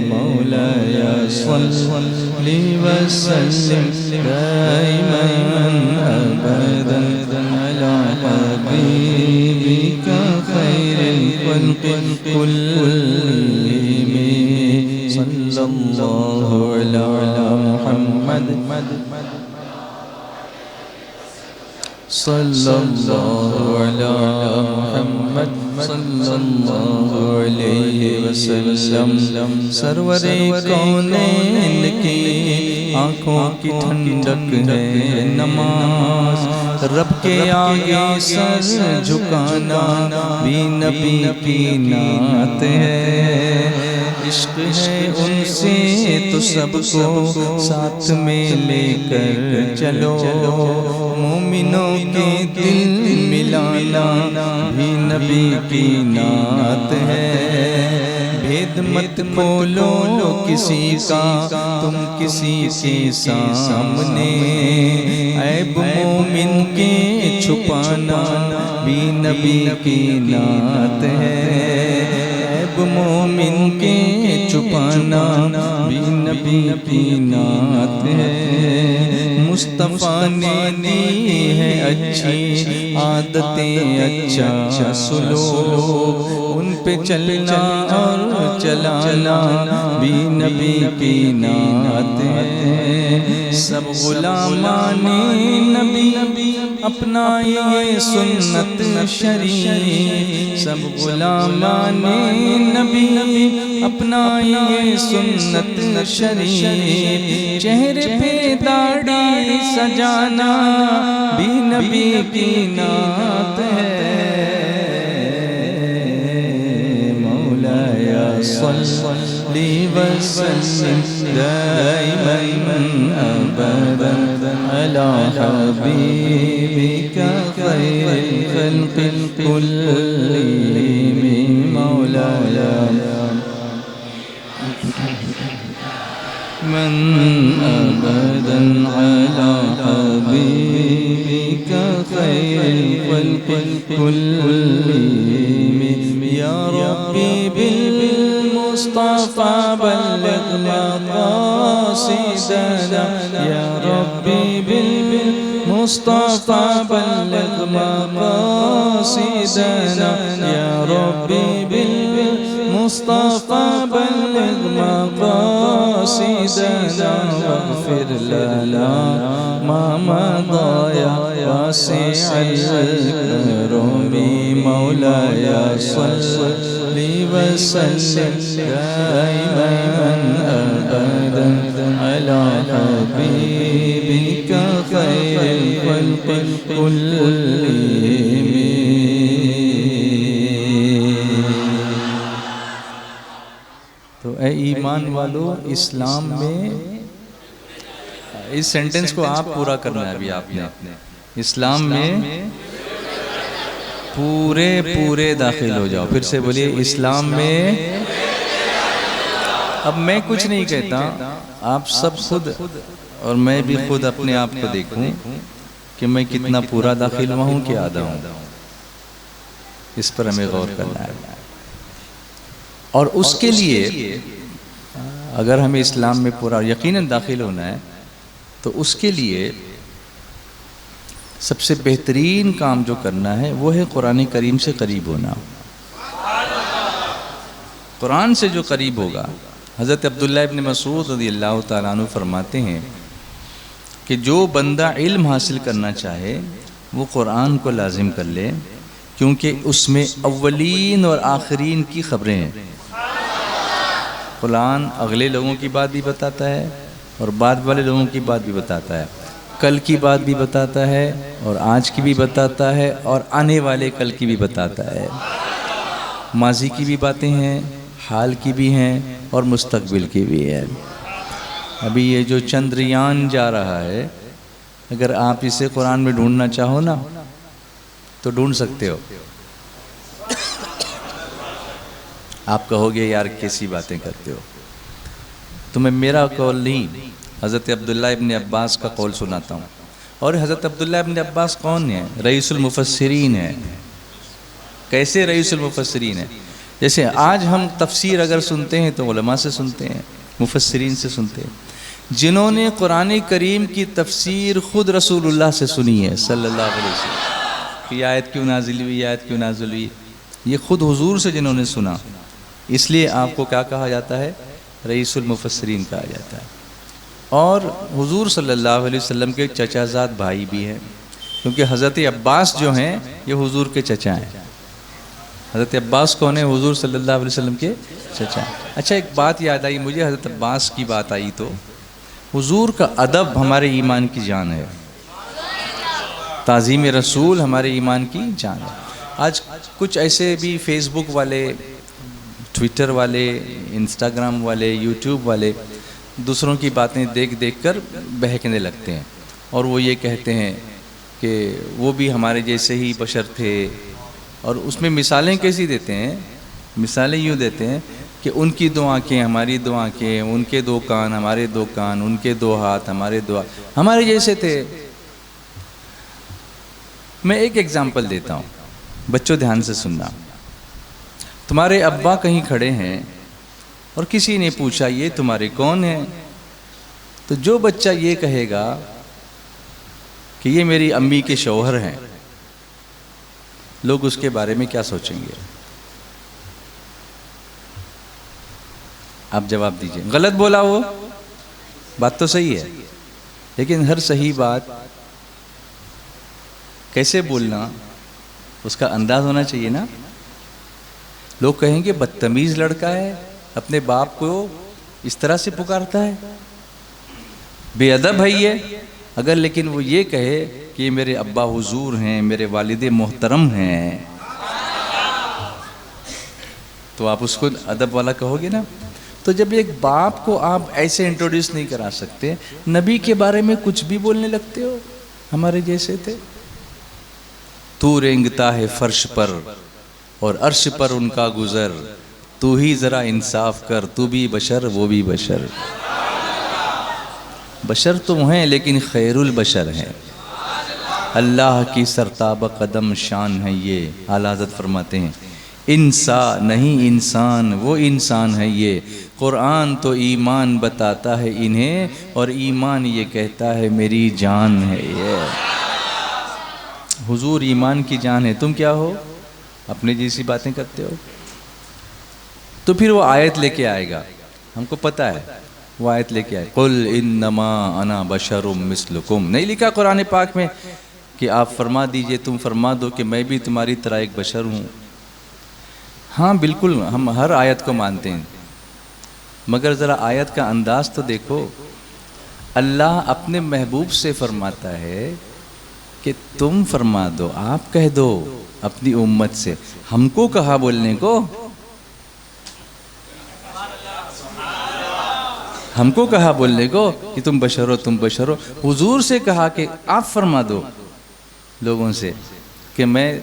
مولایا صلی وسلم دائما ابدا علی حبیبک خیر الخلق کلہم صلی اللہ علی محمد صلی اللہ علی محمد صلی اللہ علیہ وسلم سرور کونین کی آنکھوں کی ٹھنڈک ہے نماز رب کے آگے سر جھکانا بھی نبی کی نعت ہے عشق ہے ان سے تو سب کو ساتھ میں لے کر چلو مومنوں کے دل ملانا بھی نبی کی نعت ہے بھید مت کھولو کسی کا تم کسی کے سامنے عیب مومن کے چھپانا بھی نبی کی نعت ہے مومن کے چھپانا بھی نبی کی نعت ہے مصطفیٰ نے دی ہے اچھی عادتیں اچھا سلوک ان پہ چلنا اور چلانا بھی نبی کی نعت ہے سب غلامان نبی اپنائیے سنت شریف سب غلامان نبی اپنائیے سنت شریف چہرے پہ داڑھی سجانا بھی نبی کی نعت ہے مولایا صلی وسلم دائما ابدا علی حبیبک خیر الخلق کلہم مولایا من ابدا علی حبیبک خیر الخلق کلہم یا ربی بالمصطفى بلغ مقاصدنا یا ربی بالمصطفى بلغ مقاصدنا یا ربی بالمصطفى بلغ مقاصدنا واغفر لنا ما مضى يا واسع الكرم مولاي صل وسلم دائما أبدا على حبيبك خير الخلق كلهم. تو اے ایمان والو، اسلام میں اس سینٹنس کو آپ پورا کرنا ہے. ابھی آپ نے اسلام میں پورے داخل ہو جاؤ. پھر سے بولیے اسلام میں. اب میں کچھ نہیں کہتا، آپ سب خود اور میں بھی خود اپنے آپ کو دیکھوں کہ میں کتنا پورا داخل ہوا ہوں کہ آدھا ہوں. اس پر ہمیں غور کرنا ہے. اور اس کے لیے اگر ہمیں اسلام میں پورا یقیناً داخل ہونا ہے تو اس کے لیے سب سے بہترین کام جو کرنا ہے وہ ہے قرآن کریم سے قریب ہونا. قرآن سے جو قریب ہوگا، حضرت عبداللہ ابن مسعود رضی اللہ تعالیٰ عنہ فرماتے ہیں کہ جو بندہ علم حاصل کرنا چاہے وہ قرآن کو لازم کر لے، کیونکہ اس میں اولین اور آخرین کی خبریں ہیں. قرآن اگلے لوگوں کی بات بھی بتاتا ہے اور بعد والے لوگوں کی بات بھی بتاتا ہے، کل کی بات بھی بتاتا ہے اور آج کی بھی بتاتا ہے اور آنے والے کل کی بھی بتاتا ہے. ماضی کی بھی باتیں ہیں، حال کی بھی ہیں اور مستقبل کی بھی ہے. ابھی یہ جو چندریان جا رہا ہے، اگر آپ اسے قرآن میں ڈھونڈنا چاہو نا تو ڈھونڈ سکتے ہو. آپ کہو گے یار کیسی باتیں کرتے ہو. تو میں میرا قول نہیں، حضرت عبداللہ ابن عباس کا قول سناتا ہوں. اور حضرت عبداللہ ابن عباس کون ہیں؟ رئیس المفسرین ہیں. کیسے رئیس المفسرین ہیں؟ جیسے آج ہم تفسیر اگر سنتے ہیں تو علماء سے سنتے ہیں، مفسرین سے سنتے ہیں. جنہوں نے قرآن کریم کی تفسیر خود رسول اللہ سے سنی ہے صلی اللہ علیہ وسلم. یہ آیت کیوں نازل ہوئی، یہ آیت کیوں نازل ہوئی، یہ خود حضور سے جنہوں نے سنا، اس لیے آپ کو کیا کہا جاتا ہے؟ رئیس المفسرین کہا جاتا ہے. اور حضور صلی اللہ علیہ وسلم کے چچا زاد بھائی بھی ہیں، کیونکہ حضرت عباس جو ہیں یہ حضور کے چچا ہیں. حضرت عباس کون ہیں؟ حضور صلی اللہ علیہ وسلم کے چچا ہیں. اچھا ایک بات یاد آئی مجھے، حضرت عباس کی بات آئی تو حضور کا ادب ہمارے ایمان کی جان ہے، تعظیم رسول ہمارے ایمان کی جان ہے. آج کچھ ایسے بھی فیس بک والے، ٹویٹر والے، انسٹاگرام والے، یوٹیوب والے دوسروں کی باتیں دیکھ کر بہکنے لگتے ہیں، اور وہ یہ کہتے ہیں کہ وہ بھی ہمارے جیسے ہی بشر تھے. اور اس میں مثالیں کیسی دیتے ہیں؟ مثالیں یوں دیتے ہیں کہ ان کی دو آنکھیں ہماری دو آنکھیں، ان کے دو کان ہمارے دو کان، ان کے دو ہاتھ ہمارے دو ہاتھ، ہمارے جیسے تھے. میں ایک ایگزامپل دیتا ہوں، بچوں دھیان سے سننا. تمہارے ابا کہیں کھڑے ہیں اور کسی نے پوچھا یہ تمہارے کون ہیں؟ تو جو بچہ یہ کہے گا کہ یہ میری امی کے شوہر ہیں، لوگ اس کے بارے میں کیا سوچیں گے؟ آپ جواب دیجئے. غلط بولا وہ بات تو صحیح ہے، لیکن ہر صحیح بات کیسے بولنا اس کا انداز ہونا چاہیے نا. لوگ کہیں گے بدتمیز لڑکا ہے، اپنے باپ کو اس طرح سے پکارتا ہے، بے ادب ہے یہ. اگر لیکن وہ یہ کہے کہ یہ میرے ابا حضور ہیں، میرے والد محترم ہیں، تو آپ اس کو ادب والا کہو گے نا. تو جب ایک باپ کو آپ ایسے انٹروڈیوس نہیں کرا سکتے، نبی کے بارے میں کچھ بھی بولنے لگتے ہو، ہمارے جیسے تھے. تو رینگتا ہے فرش پر اور عرش پر ان کا گزر، تو ہی ذرا انصاف کر، تو بھی بشر وہ بھی بشر. بشر تو ہیں لیکن خیر البشر ہیں. اللہ کی سرتاب قدم شان ہے یہ. اعلیٰ حضرت فرماتے ہیں انسان نہیں انسان، وہ انسان ہے یہ. قرآن تو ایمان بتاتا ہے انہیں، اور ایمان یہ کہتا ہے میری جان ہے یہ. حضور ایمان کی جان ہے، تم کیا ہو؟ اپنے جیسی باتیں کرتے ہو. تو پھر وہ آیت لے کے آئے گا، ہم کو پتہ ہے وہ آیت لے کے آئے. قل انما انا بشر مثلکم. نہیں لکھا قرآن پاک میں کہ آپ فرما دیجئے، تم فرما دو کہ میں بھی تمہاری طرح ایک بشر ہوں. ہاں بالکل ہم ہر آیت کو مانتے ہیں، مگر ذرا آیت کا انداز تو دیکھو. اللہ اپنے محبوب سے فرماتا ہے کہ تم فرما دو، آپ کہہ دو اپنی امت سے. ہم کو کہا بولنے کو، ہم کو کہا بولنے کو کہ تم بشر ہو، تم بشر ہو. حضور سے کہا کہ آپ فرما دو لوگوں سے کہ میں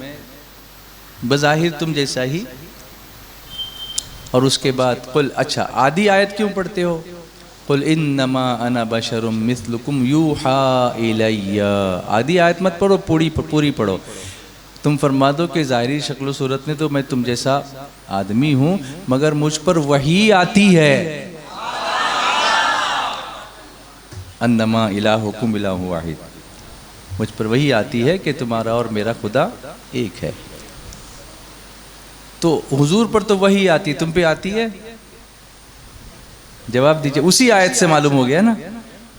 بظاہر تم جیسا ہی. اور اس کے بعد قل، اچھا آدھی آیت کیوں پڑھتے ہو؟ قل انما انا بشر مثلکم یوحی الی. آدھی آیت مت پڑھو، پوری پڑھو. تم فرما دو کہ ظاہری شکل و صورت میں تو میں تم جیسا آدمی ہوں، مگر مجھ پر وحی آتی ہے. انما الہکم الہ واحد، مجھ پر وحی آتی ہے کہ تمہارا اور میرا خدا ایک ہے. تو حضور پر تو وحی آتی، تم پہ آتی ہے؟ جواب دیجئے. اسی آیت سے معلوم ہو گیا نا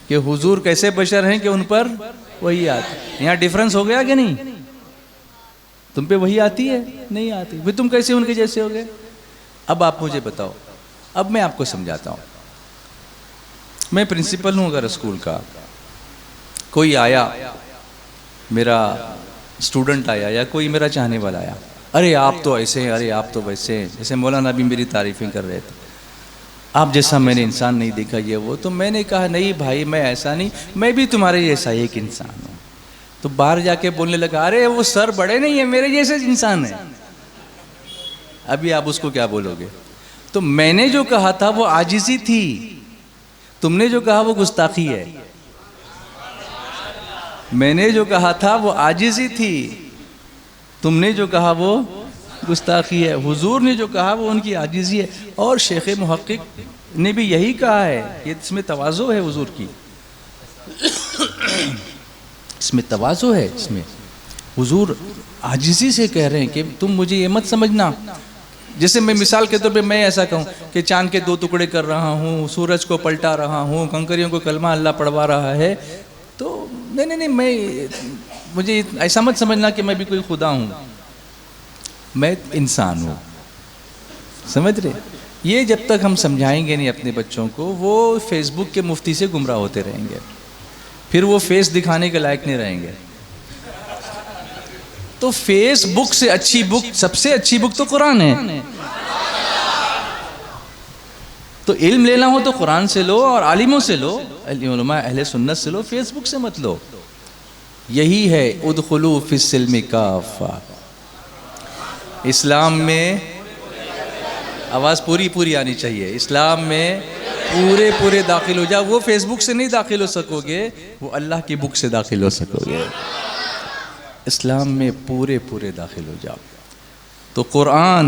کہ حضور کیسے بشر ہیں کہ ان پر وحی آتی. یہاں ڈیفرنس ہو گیا کہ نہیں؟ تم پہ وحی آتی ہے؟ نہیں آتی. پھر تم کیسے ان کے جیسے ہو گئے؟ اب آپ مجھے بتاؤ، اب میں آپ کو سمجھاتا ہوں. میں پرنسپل ہوں اگر اسکول کا، کوئی آیا، میرا اسٹوڈنٹ آیا یا کوئی میرا چاہنے والا آیا، ارے آپ تو ایسے ہیں، ارے آپ تو ویسے ہیں. جیسے مولانا بھی میری تعریفیں کر رہے تھے، آپ جیسا میں نے انسان نہیں دیکھا یہ وہ. تو میں نے کہا نہیں بھائی میں ایسا نہیں، میں بھی تمہارے جیسا ایک انسان ہوں. تو باہر جا کے بولنے لگا ارے وہ سر بڑے نہیں ہیں، میرے جیسے انسان ہیں. ابھی آپ اس کو کیا بولو گے؟ تو میں نے جو کہا تھا وہ عاجزی تھی، تم نے جو کہا وہ گستاخی ہے. میں نے جو کہا تھا وہ عاجزی تھی، تم نے جو کہا وہ گستاخی ہے. حضور نے جو کہا وہ ان کی عاجزی ہے. اور شیخ محقق نے بھی یہی کہا ہے کہ اس میں تواضع ہے حضور کی، اس میں تواضع ہے. اس میں حضور عاجزی سے کہہ رہے ہیں کہ تم مجھے یہ مت سمجھنا. جیسے میں مثال کے طور پہ میں ایسا کہوں کہ چاند کے 2 ٹکڑے کر رہا ہوں، سورج کو پلٹا رہا ہوں، کنکریوں کو کلمہ اللہ پڑھوا رہا ہے، تو نہیں مجھے ایسا مت سمجھنا کہ میں بھی کوئی خدا ہوں. میں انسان ہوں. سمجھ رہے؟ یہ جب تک ہم سمجھائیں گے نہیں اپنے بچوں کو، وہ فیس بک کے مفتی سے گمراہ ہوتے رہیں گے، پھر وہ فیس دکھانے کے لائق نہیں رہیں گے. تو فیس بک سے اچھی بک، سب سے اچھی بک تو قرآن ہے. تو علم لینا ہو تو قرآن سے لو اور عالموں سے لو، علماء اہل سنت سے لو، فیس بک سے مت لو. یہی ہے ادخلوا فی السلم کافہ. اسلام میں آواز پوری آنی چاہیے. اسلام میں پورے داخل ہو جاؤ. وہ فیس بک سے نہیں داخل ہو سکو گے، وہ اللہ کی بک سے داخل ہو سکو گے. اسلام میں پورے داخل ہو جاؤ. تو قرآن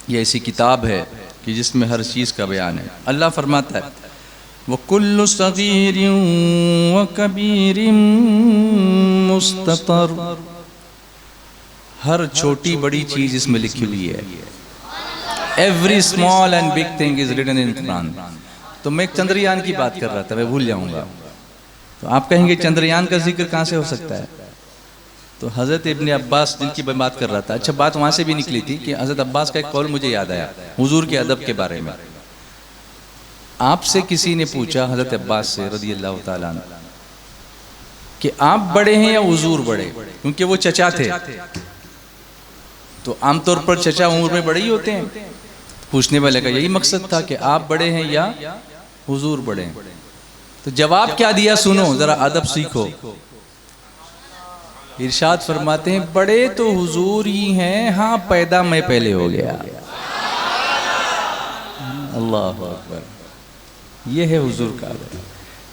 یہ ایسی کتاب ہے کہ جس میں ہر چیز کا بیان ہے. اللہ فرماتا ہے وَكُلُّ صَغِيرٍ وَكَبِيرٍ مُسْتَطَرٍ. ہر چھوٹی بڑی چیز اس میں لکھی ہوئی ہے. Every small and big thing is written in Quran. تو میں ایک چندریان کی بات کر رہا تھا، میں بھول جاؤں گا. تو آپ کہیں گے چندریان کا ذکر کہاں سے ہو سکتا ہے؟ تو حضرت ابن عباس جن کی میں بات کر رہا تھا، اچھا بات وہاں سے بھی نکلی تھی کہ حضرت عباس کا ایک قول مجھے یاد آیا حضور کے ادب کے بارے میں. آپ سے کسی نے پوچھا حضرت عباس سے رضی اللہ تعالیٰ عنہ کہ آپ بڑے ہیں یا حضور بڑے؟ کیونکہ وہ چچا تھے. تو عام طور پر چچا عمر میں بڑے ہی ہوتے ہیں. پوچھنے والے کا یہی مقصد تھا کہ آپ بڑے ہیں یا حضور بڑے ہیں. تو جواب کیا دیا سنو، ذرا ادب سیکھو. ارشاد فرماتے ہیں بڑے تو حضور ہی ہیں، ہاں پیدا میں پہلے ہو گیا. اللہ اکبر. یہ ہے حضور کا ادب.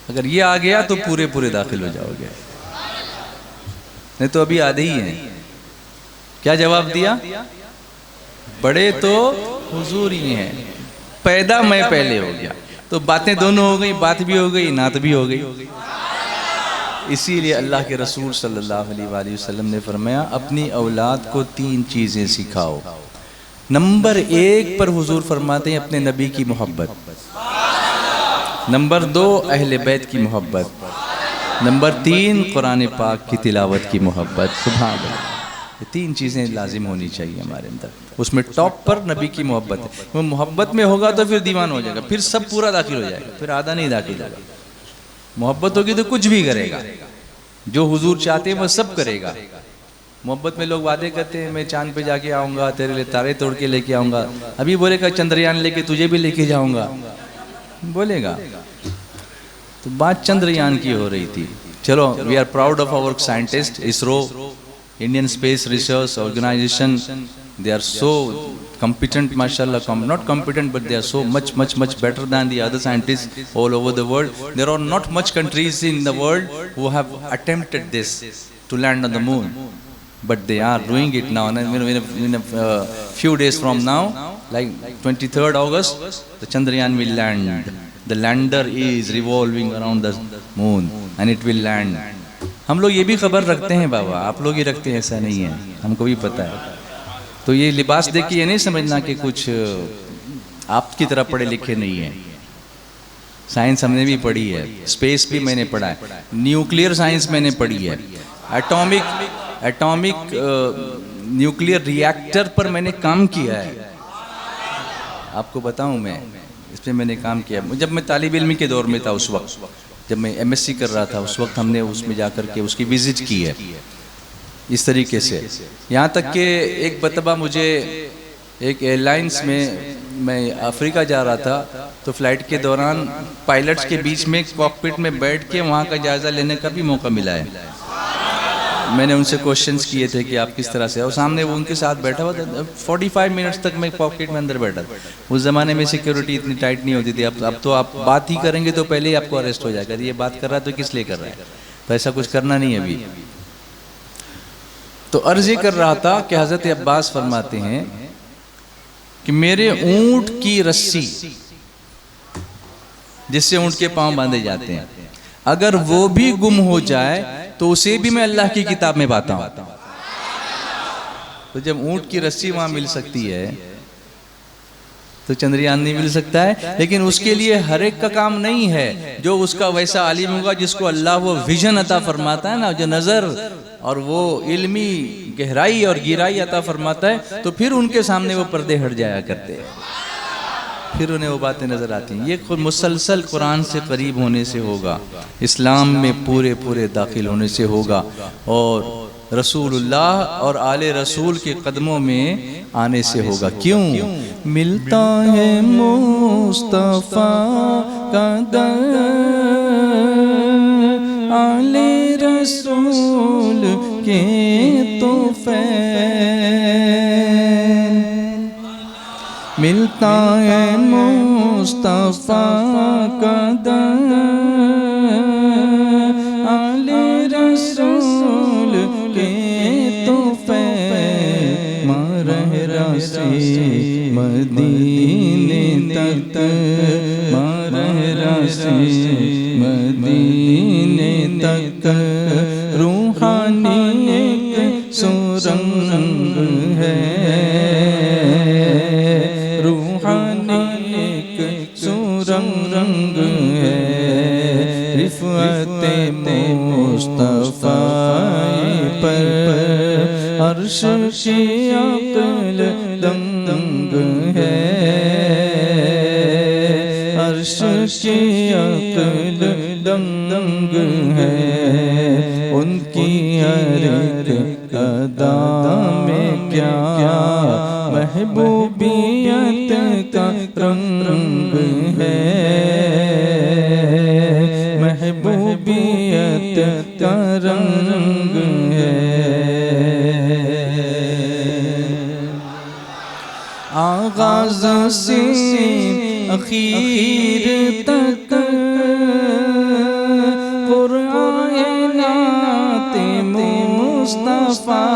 اگر یہ آ گیا تو پورے داخل ہو جاؤ گے، نہیں تو ابھی آدھے ہی ہیں. کیا جواب دیا؟ بڑے تو حضور ہی ہیں، پیدا میں پہلے ہو گیا. تو باتیں دونوں ہو گئی، بات بھی ہو گئی، نعت بھی ہو گئی. اسی لیے اللہ کے رسول صلی اللہ علیہ وآلہ وسلم نے فرمایا اپنی اولاد کو 3 چیزیں سکھاؤ. نمبر 1 پر حضور فرماتے ہیں اپنے نبی کی محبت. نمبر 2 اہل بیت کی محبت. نمبر 3 قرآن پاک کی تلاوت کی محبت. سبحان اللہ. یہ 3 چیزیں لازم ہونی چاہیے ہمارے اندر. اس میں ٹاپ پر نبی کی محبت ہے. وہ محبت میں ہوگا تو پھر دیوان ہو جائے گا, پھر سب پورا داخل ہو جائے گا, پھر آدھا نہیں داخل ہوگا. محبت ہوگی تو کچھ بھی کرے گا, جو حضور چاہتے ہیں وہ سب کرے گا. محبت میں لوگ وعدے کرتے ہیں میں چاند پہ جا کے آؤں گا, تیرے لیے تارے توڑ کے لے کے آؤں گا, ابھی بولے گا چندریان لے کے تجھے بھی لے کے جاؤں گا, بولے گا. تو بات چندریان کی ہو رہی تھی. چلو, we are proud of our scientist, ISRO, Indian space research organisation. They are so competent, mashallah, not competent, but they are so much better than the other scientists all over the world. There are not much countries in the world who have attempted this, to land on the moon. But they are doing it now. And in a few days from now, like 23rd August, the Chandrayaan will land. The lander is revolving around the moon and it will land. ہم لوگ یہ بھی خبر رکھتے ہیں بابا, آپ لوگ ہی رکھتے ہیں, ایسا نہیں ہے, ہم کو بھی پتہ ہے. تو یہ لباس دیکھ کے یہ نہیں سمجھنا کہ کچھ آپ کی طرح پڑھے لکھے نہیں ہیں. سائنس ہم نے بھی پڑھی ہے, اسپیس بھی میں نے پڑھا ہے, نیوکلیئر سائنس میں نے پڑھی ہے, ایٹامک نیوکلیئر ری ایکٹر پر میں نے کام کیا ہے. آپ کو بتاؤں, میں اس پہ میں نے کام کیا. جب میں طالب علمی کے دور میں تھا, اس وقت جب میں ایم ایس سی کر رہا تھا, اس وقت ہم نے اس میں جا کر کے اس کی وزٹ کی ہے اس طریقے سے. یہاں تک کہ ایک مرتبہ مجھے ایک ایئر لائنس میں افریقہ جا رہا تھا, تو فلائٹ کے دوران پائلٹس کے بیچ میں کاکپٹ میں بیٹھ کے وہاں کا جائزہ لینے کا بھی موقع ملا ہے. میں نے ان سے کوشچنز کیے تھے کہ آپ کس طرح سے, اور سامنے وہ ان کے ساتھ بیٹھا ہوا تھا. 45 منٹس تک میں کاکپٹ میں اندر بیٹھا تھا. اس زمانے میں سیکیورٹی اتنی ٹائٹ نہیں ہوتی تھی. اب تو آپ بات ہی کریں گے تو پہلے ہی آپ کو اریسٹ ہو جائے گا. یہ بات کر رہا ہے تو کس لیے کر رہا ہے, تو ایسا کچھ کرنا نہیں ہے ابھی. تو عرض یہ کر رہا تھا کہ حضرت عباس فرماتے ہیں کہ میرے اونٹ کی رسی جس سے اونٹ کے پاؤں باندھے جاتے ہیں, اگر وہ بھی گم ہو جائے تو اسے بھی میں اللہ کی کتاب میں پاتا ہوں. تو جب اونٹ کی رسی وہاں مل سکتی ہے تو چندریان نہیں مل سکتا ہے. لیکن اس کے لیے ہر ایک کا کام نہیں ہے. جو اس کا ویسا عالم ہوگا جس کو اللہ وہ ویژن عطا فرماتا ہے نا, جو نظر اور وہ علمی گہرائی اور گہرائی عطا فرماتا ہے, تو پھر ان کے سامنے وہ پردے ہٹ جایا کرتے ہیں, پھر انہیں وہ باتیں نظر آتی ہیں. یہ مسلسل قرآن سے قریب ہونے سے ہوگا, اسلام میں پورے داخل ہونے سے ہوگا, اور رسول اللہ اور آل رسول کے قدموں میں آنے سے ہوگا. کیوں ملتا ہے مصطفیٰ کا در, آل رسول کے طفیل, ملتا ہے مصطفیٰ کا در, آل رسول کے طفیل, مارہ رسی مدینے تک, مارہ رسی مدینے تک, روحانی ایک سرنگ ہے, روحانی ایک سرنگ ہے, رفعت مصطفیٰ پر عرش کی عقل دنگ ہے, عرش کی عقل دنگ ہے. ان کی ہر ایک ادا میں کیا محبوبیت کا رنگ ہے, محبوبیت کا رنگ ہے. آغاز سے اخیر تک قرآن نعت مصطفیٰ,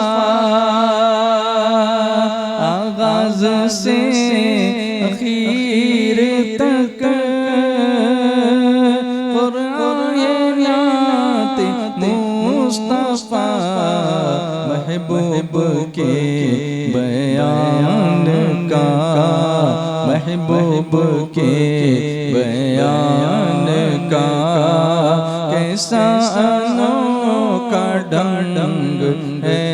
آغاز سے اخیر تک قرآن نعت مصطفیٰ, محبوب کے بیان کا, محبوب کے بیان کا کیسا انوکھا ڈھنگ ہے.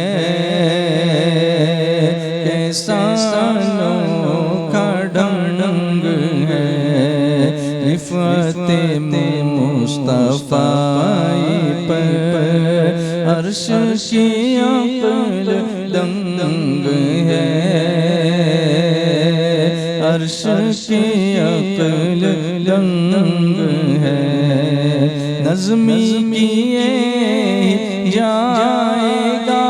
مصطفی پر عرش کی عقل دنگ ہے، عرش کی عقل دنگ ہے، نظمی کیے جائے گا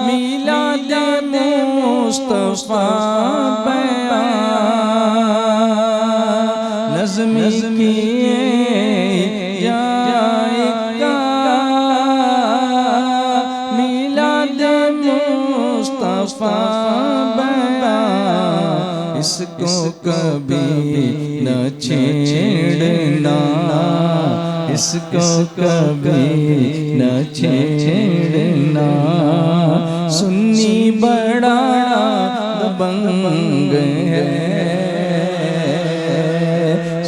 میلاد مصطفیٰ بیان، نظمی کیے جائے گا میلاد مصطفیٰ بیان، اس کو کبھی نہ چھیڑنا، اس کو کبھی نہ چھیڑنا، سنی بڑا دبنگ ہے،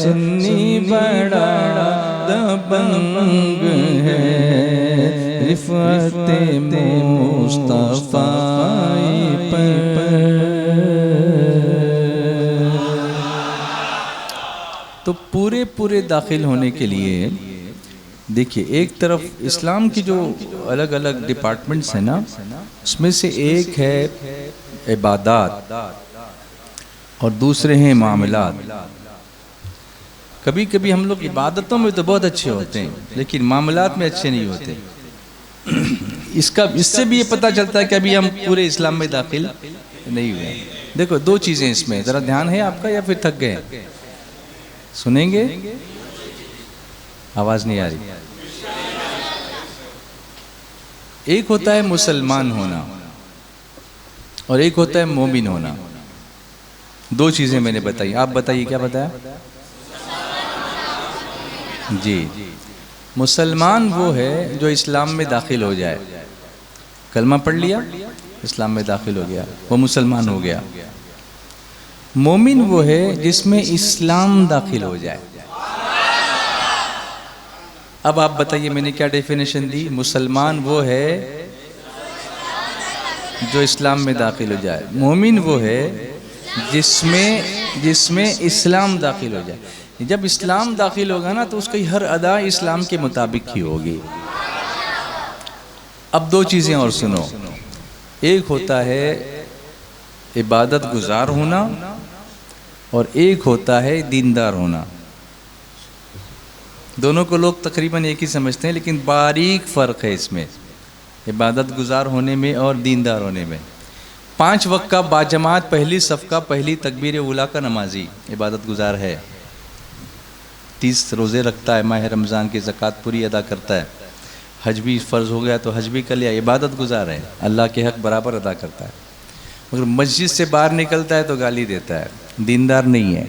سنی بڑا دبنگ ہے، رفعت مصطفی پر۔ تو پورے داخل ہونے کے لیے دیکھیے، ایک طرف اسلام کی جو الگ الگ ڈپارٹمنٹس ہیں نا، اس میں سے ایک ہے عبادات اور دوسرے ہیں معاملات۔ کبھی کبھی ہم لوگ عبادتوں میں تو بہت اچھے ہوتے ہیں لیکن معاملات میں اچھے نہیں ہوتے۔ اس سے بھی یہ پتہ چلتا ہے کہ ابھی ہم پورے اسلام میں داخل نہیں ہوئے۔ دیکھو دو چیزیں اس میں، ذرا دھیان ہے آپ کا یا پھر تھک گئے؟ سنیں گے؟ آواز نہیں آ رہی۔ ایک ہوتا ہے مسلمان ہونا اور ایک ہوتا ہے مومن ہونا۔ دو چیزیں میں نے بتائی، آپ بتائیے کیا بتایا؟ جی، مسلمان وہ ہے جو اسلام میں داخل ہو جائے، کلمہ پڑھ لیا اسلام میں داخل ہو گیا، وہ مسلمان ہو گیا۔ مومن وہ ہے جس میں اسلام داخل ہو جائے۔ اب آپ بتائیے میں نے کیا ڈیفینیشن دی؟ مسلمان وہ ہے جو اسلام میں داخل ہو جائے، مومن وہ ہے جس میں اسلام داخل ہو جائے۔ جب اسلام داخل ہوگا نا تو اس کی ہر ادا اسلام کے مطابق ہی ہوگی۔ اب دو چیزیں اور سنو، ایک ہوتا ہے عبادت گزار ہونا اور ایک ہوتا ہے دیندار ہونا۔ دونوں کو لوگ تقریباً ایک ہی سمجھتے ہیں لیکن باریک فرق ہے اس میں، عبادت گزار ہونے میں اور دیندار ہونے میں۔ 5 وقت کا باجماعت پہلی صف کا پہلی تکبیر اولیٰ کا نمازی عبادت گزار ہے، 30 روزے رکھتا ہے، ماہ رمضان کی زکوٰۃ پوری ادا کرتا ہے، حج بھی فرض ہو گیا تو حج بھی کر لیا، عبادت گزار ہے، اللہ کے حق برابر ادا کرتا ہے۔ مگر مسجد سے باہر نکلتا ہے تو گالی دیتا ہے، دیندار نہیں ہے۔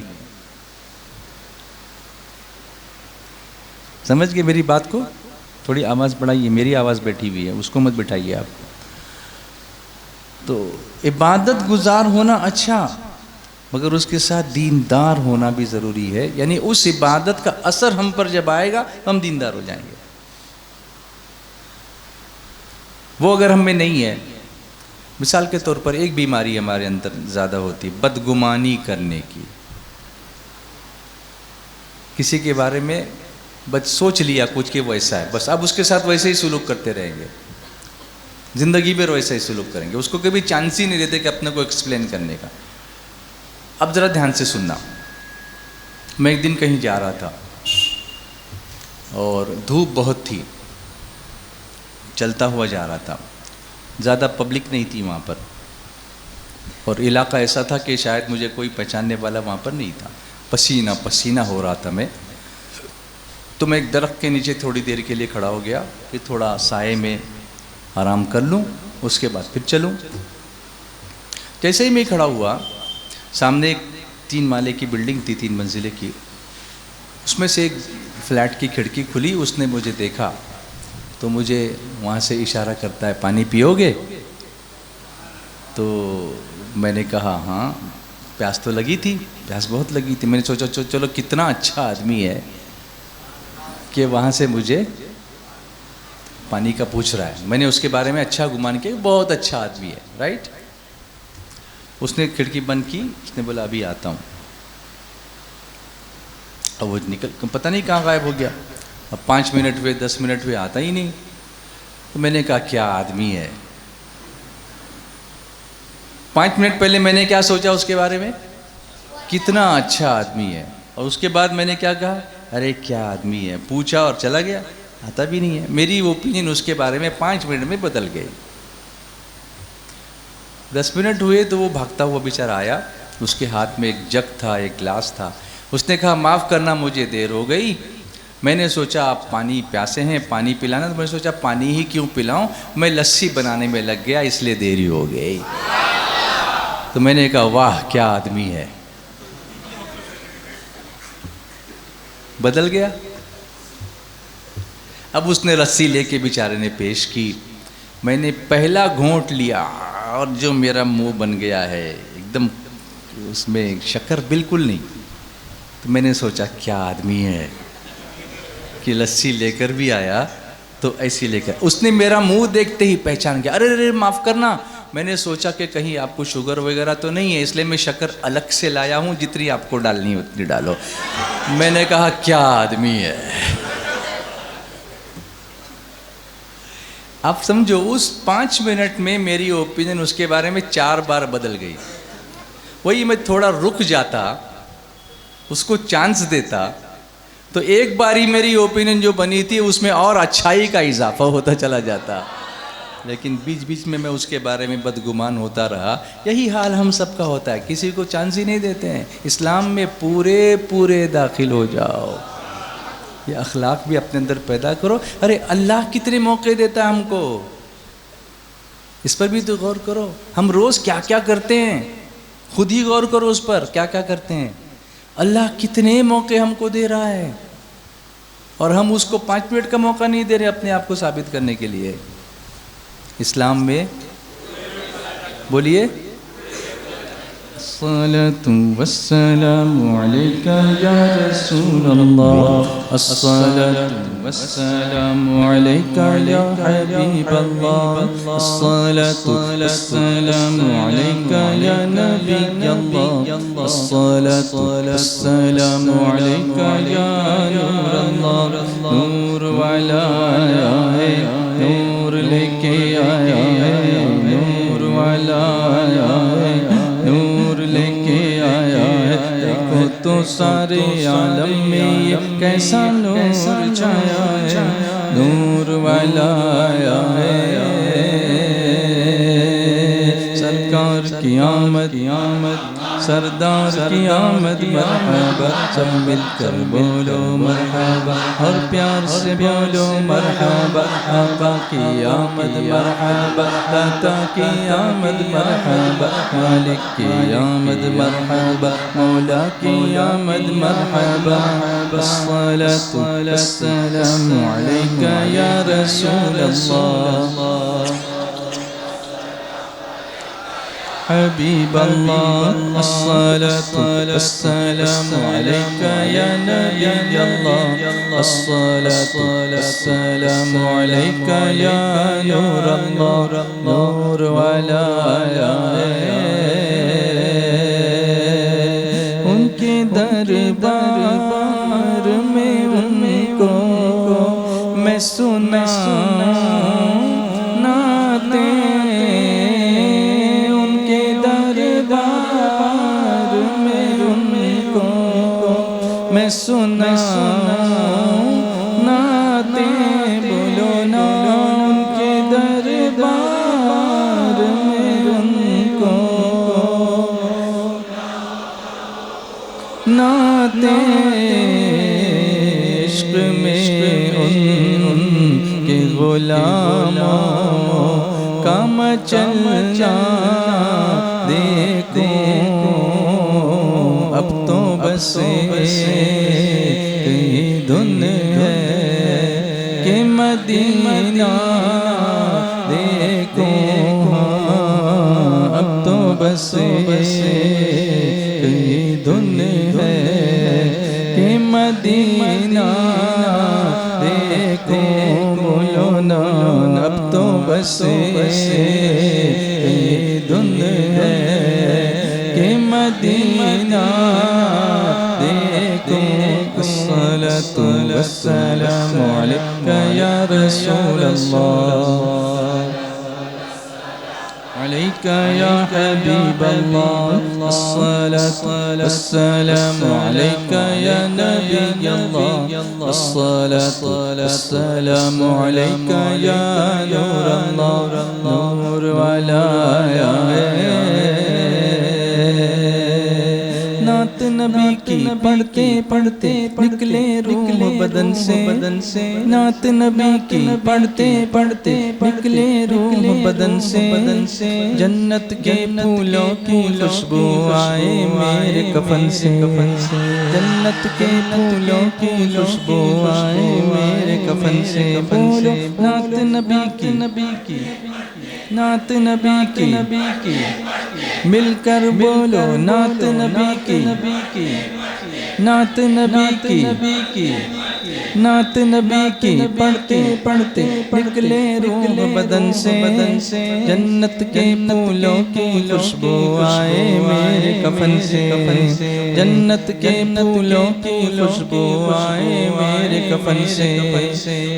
سمجھ گئے میری بات کو؟ تھوڑی آواز بڑھائیے، میری آواز بیٹھی ہوئی ہے، اس کو مت بٹھائیے آپ۔ تو عبادت گزار ہونا اچھا، مگر اس کے ساتھ دیندار ہونا بھی ضروری ہے، یعنی اس عبادت کا اثر ہم پر جب آئے گا ہم دیندار ہو جائیں گے۔ وہ اگر ہم میں نہیں ہے، مثال کے طور پر ایک بیماری ہمارے اندر زیادہ ہوتی ہے، بدگمانی کرنے کی، کسی کے بارے میں بس سوچ لیا کچھ کہ وہ ایسا ہے، بس اب اس کے ساتھ ویسے ہی سلوک کرتے رہیں گے، زندگی میں ویسے ہی سلوک کریں گے، اس کو کبھی چانس ہی نہیں دیتے کہ اپنے کو ایکسپلین کرنے کا۔ اب ذرا دھیان سے سننا، میں ایک دن کہیں جا رہا تھا اور دھوپ بہت تھی، چلتا ہوا جا رہا تھا، زیادہ پبلک نہیں تھی وہاں پر، اور علاقہ ایسا تھا کہ شاید مجھے کوئی پہچاننے والا وہاں پر نہیں تھا، پسینہ پسینہ ہو رہا تھا میں، تو میں ایک درخت کے نیچے تھوڑی دیر کے لیے کھڑا ہو گیا کہ تھوڑا سائے میں آرام کر لوں، اس کے بعد پھر چلوں۔ جیسے ہی میں کھڑا ہوا، سامنے ایک 3 مالے کی بلڈنگ تھی، 3 منزلے کی، اس میں سے ایک فلیٹ کی کھڑکی کھلی، اس نے مجھے دیکھا تو مجھے وہاں سے اشارہ کرتا ہے، پانی پیو گے؟ تو میں نے کہا ہاں، پیاس تو لگی تھی، پیاس بہت لگی تھی۔ میں نے سوچا چلو کتنا اچھا آدمی ہے کہ وہاں سے مجھے پانی کا پوچھ رہا ہے، میں نے اس کے بارے میں اچھا گمان کیا، بہت اچھا آدمی ہے، رائٹ؟ اس نے کھڑکی بند کی، اس نے بولا ابھی آتا ہوں۔ اب وہ پتہ نہیں کہاں غائب ہو گیا. اب 5 منٹ ہوئے 10 منٹ ہوئے آتا ہی نہیں. تو میں نے کہا کیا آدمی ہے. 5 منٹ پہلے میں نے کیا سوچا اس کے بارے میں, کتنا اچھا آدمی ہے, اور اس کے بعد میں نے کیا کہا, ارے کیا آدمی ہے, پوچھا اور چلا گیا, آتا بھی نہیں ہے. میری اوپینین اس کے بارے میں 5 منٹ میں بدل گئی. 10 منٹ ہوئے تو وہ بھاگتا ہوا بیچارہ آیا, اس کے ہاتھ میں ایک جگ تھا, ایک گلاس تھا. اس نے کہا معاف کرنا مجھے دیر ہو گئی, میں نے سوچا آپ پانی پیاسے ہیں, پانی پلانا, تو میں نے سوچا پانی ہی کیوں پلاؤں, میں لسی بنانے میں لگ گیا اس لیے دیری ہو گئی. تو میں نے کہا واہ کیا آدمی ہے, بدل گیا. اب اس نے رسی لے کے بیچارے نے پیش کی, میں نے پہلا گھونٹ لیا اور جو میرا منہ بن گیا ہے ایک دم, اس میں شکر بالکل نہیں. تو میں نے سوچا کیا آدمی ہے کہ لسی لے کر بھی آیا تو ایسی لے کر. اس نے میرا منہ دیکھتے ہی پہچان گیا, ارے ارے معاف کرنا, میں نے سوچا کہ کہیں آپ کو شوگر وغیرہ تو نہیں ہے, اس لیے میں شکر الگ سے لایا ہوں, جتنی آپ کو ڈالنی اتنی ڈالو. میں نے کہا کیا آدمی ہے. آپ سمجھو اس 5 منٹ میں میری اوپینین اس کے بارے میں 4 بار بدل گئی. وہی میں تھوڑا رک جاتا, اس کو چانس دیتا, تو ایک باری میری اوپینین جو بنی تھی اس میں اور اچھائی کا اضافہ ہوتا چلا جاتا. لیکن بیچ بیچ میں اس کے بارے میں بدگمان ہوتا رہا. یہی حال ہم سب کا ہوتا ہے, کسی کو چانس ہی نہیں دیتے ہیں. اسلام میں پورے داخل ہو جاؤ, یہ اخلاق بھی اپنے اندر پیدا کرو. ارے اللہ کتنے موقع دیتا ہے ہم کو, اس پر بھی تو غور کرو. ہم روز کیا کیا کرتے ہیں, خود ہی غور کرو اس پر, کیا کیا کرتے ہیں. اللہ کتنے موقع ہم کو دے رہا ہے, اور ہم اس کو 5 منٹ کا موقع نہیں دے رہے اپنے آپ کو ثابت کرنے کے لیے. اسلام میں بولیے الصلاة والسلام عليك يا رسول الله, الصلاة والسلام عليك يا حبيب الله, الصلاة والسلام عليك يا نبي الله, الصلاة والسلام عليك يا نور الله. نور والا آیا ہے, نور لے کے آیا ہے, نور والا آیا ہے, نور لے کے آیا ہے. دیکھو تو سارے عالم میں یہ کیسا نور چھایا ہے, نور والا آیا ہے. سرکار کی آمد, سردار کی آمد, مرحبا, سب مل کر بولو مرحبا, اور پیار سے بولو مرحبا. آقا کی آمد مرحبا, داتا کی آمد مرحبا, مالک کی آمد مرحبا, مولا کی آمد مرحبا. الصلاة والسلام علیک یا رسول اللہ, حبیب اللہ. الصلاة والسلام علیک یا نبی اللہ, الصلاة والسلام علیک یا نور اللہ. نور والا آیا ہے, ان کے دربار میں ان کو میں سنا سنا نعتیں, بولو نا ان کے دربار میں ان کو نعتیں. عشق میں ان کے غلاموں کا مچلنا دیکھو, اب تو بس کئی دن ہے کہ مدینہ دیکھو, اب تو بس کئی دن ہے کہ مدینہ دیکھو. بولو نا اب تو بس کئی دن ہے کہ مدینہ دیکھو. الصلاة والسلام عليك يا رسول الله عليك يا حبيب الله الصلاة والسلام عليك يا نبي الله الصلاة والسلام عليك يا نور الله نور ولايا نعت نبی کی پڑھتے پڑھتے نکلے روح بدن سے نعت نبی کی پڑھتے پڑھتے نکلے روح بدن سے جنت کے پھولوں کی خوشبو آئے میرے کفن سے جنت کے پھولوں کی خوشبو آئے میرے کفن سے بولو نعت نبی کی نعت نبی کی مل کر بولو نعت نبی کی نعت نبی کی نعت نبی کی پڑھتے پڑھتے نکلے روح بدن سے جنت کے پھولوں کی خوشبو آئے میرے کفن سے جنت کے پھولوں کی خوشبو آئے میرے کفن سے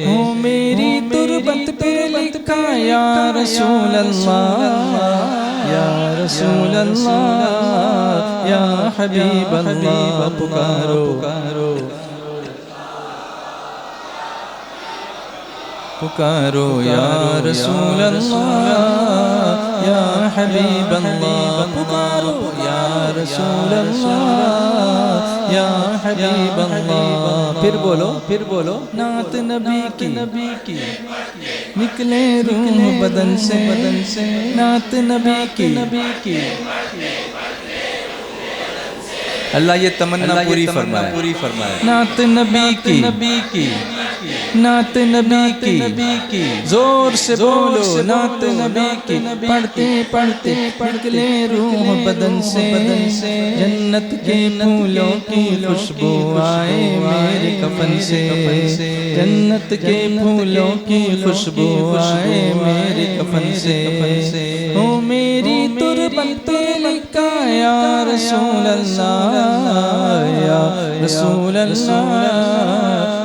ہو میری تربت پہ لکھا یا رسول اللہ یا رسول اللہ یا حبیب اللہ پکارو پکارو یا رسول اللہ یا حبیب اللہ پکارو یا رسول اللہ یا حبیب اللہ پھر بولو نعت نبی کی نکلے روح بدن سے نعت نبی کی اللہ یہ تمنا پوری فرمائے نعت نبی کی نعت نبی کی زور سے بولو نعت نبی کی پڑھتے پڑھتے نکلے روح بدن سے جنت کے پھولوں کی خوشبو آئے میرے کفن سے جنت کے پھولوں کی خوشبو آئے میرے کفن سے ہو میری تربت پہ لکھا یا رسول اللہ یا رسول اللہ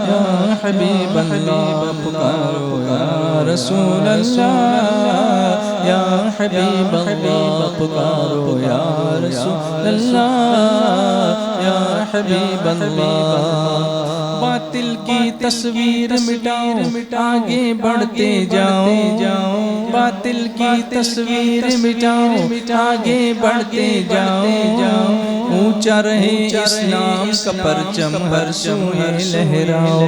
یا حبیب اللہ پکارو یا رسول اللہ یا حبیب اللہ پکارو یا رسول اللہ یا حبیب اللہ باطل کی تصویر مٹاؤ آگے بڑھتے جاؤ باطل کی تصویر مٹاؤ آگے بڑھتے جاؤ اونچا رہے اسلام کا پرچم ہر سوئے لہراؤ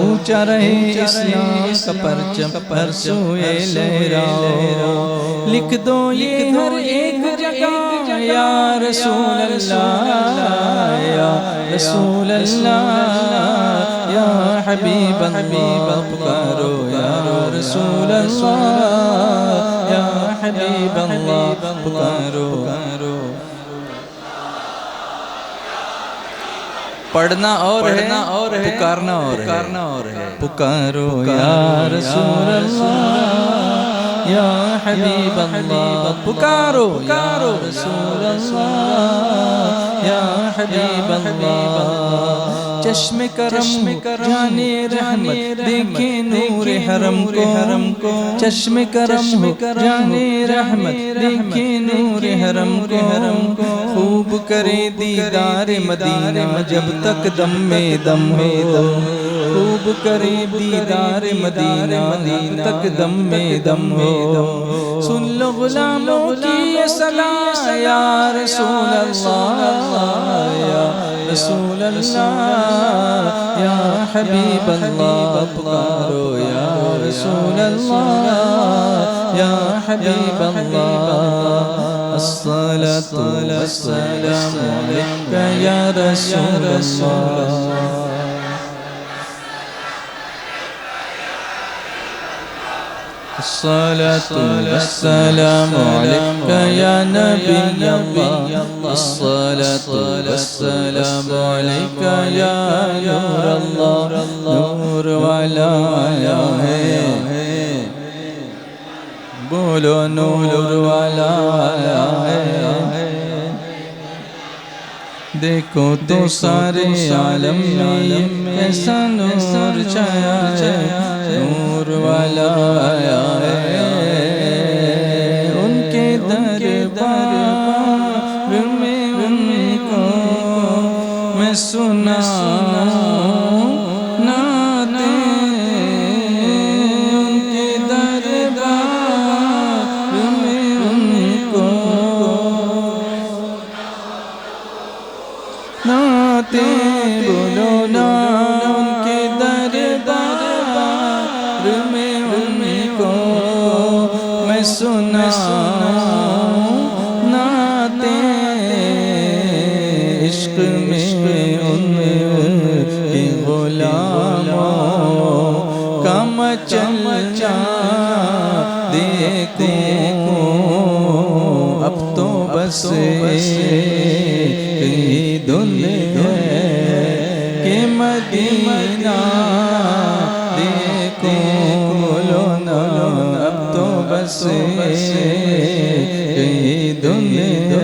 اونچا رہے اسلام کا پرچم ہر سوئے لہراؤ لکھ دو یہ ہر ایک جگہ یا رسول اللہ یا رسول اللہ یا حبیب اللہ پکارو یا رسول اللہ یا حبیب اللہ پکارو پڑھنا اور ہے پکارنا اور ہے پکارو یا رسول اللہ یا حبیب اللہ پکارو یا رسول اللہ یا حبیب اللہ چشم کرم جانے رحمت دیکھیں نور حرم کو چشم کرم جانے رحمت دیکھیں نور حرم کو خوب کرے دیدار مدینہ جب تک دم میں دم ہو خوب کرے دیدار مدینہ جب تک دم میں دم ہو سن لو غلاموں کی یہ صلاح یا رسول اللہ یا رسول اللہ یا حبیب اللہ پکارو یا رسول اللہ یا حبیب اللہ الصلاة والسلام علیک یا رسول اللہ الصلاة والسلام عليك يا نبي الله الصلاة والسلام عليك يا نور الله نور والا ہے بولو نور والا ہے دیکھو تو سارے عالم میں کیسا نور چھایا ہے، نور والا آیا ہے، ان کے دربار میں ان کو میں سناؤں نعتیں، ان کے دربار میں ان کو نعتیں بولو نا، ان کے دربار میں ان کو میں سناؤں نعتیں، عشق میں ان کے غلاموں کا مچلنا دیکھوں، اب تو بس دنیا کہ مدینہ دیکھوں، بولو نا اب تو بس دنیا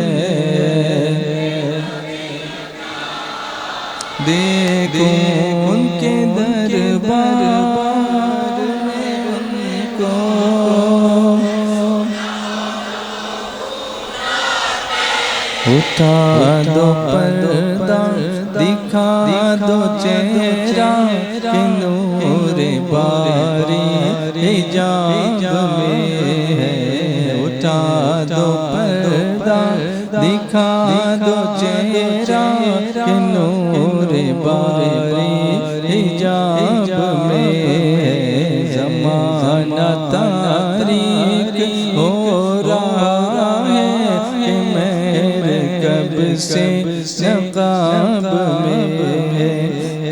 دیکھوں، ان کے دربار میں ان کو اٹھا دو پردہ، دکھا دو چہرہ کہ نور باری حجاب میں ہے، اٹھا دو پردہ، دکھا دو چہرہ کہ نور باری حجاب میں ہے، زمانہ تاریک ہو رہا ہے کہ کب سے نقاب میں ہے،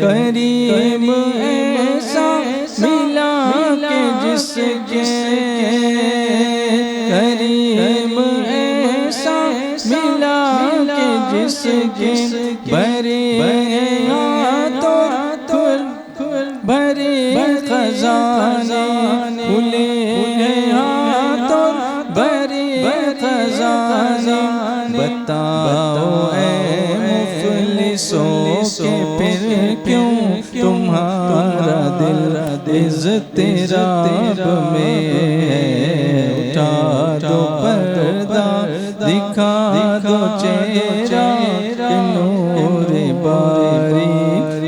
کریم ایسا ملا کہ جس کے، کریم ایسا ملا کہ جس کے بھرے ہاتھوں بھرے خزانے، کھلے ہاتھوں بھرے خزانے، بتاؤ اے مفلسوں کہ پھر کیوں تمہارا دل اضطراب میں ہے، اٹھا دو پردہ، دکھا دو چہرہ کہ نور باری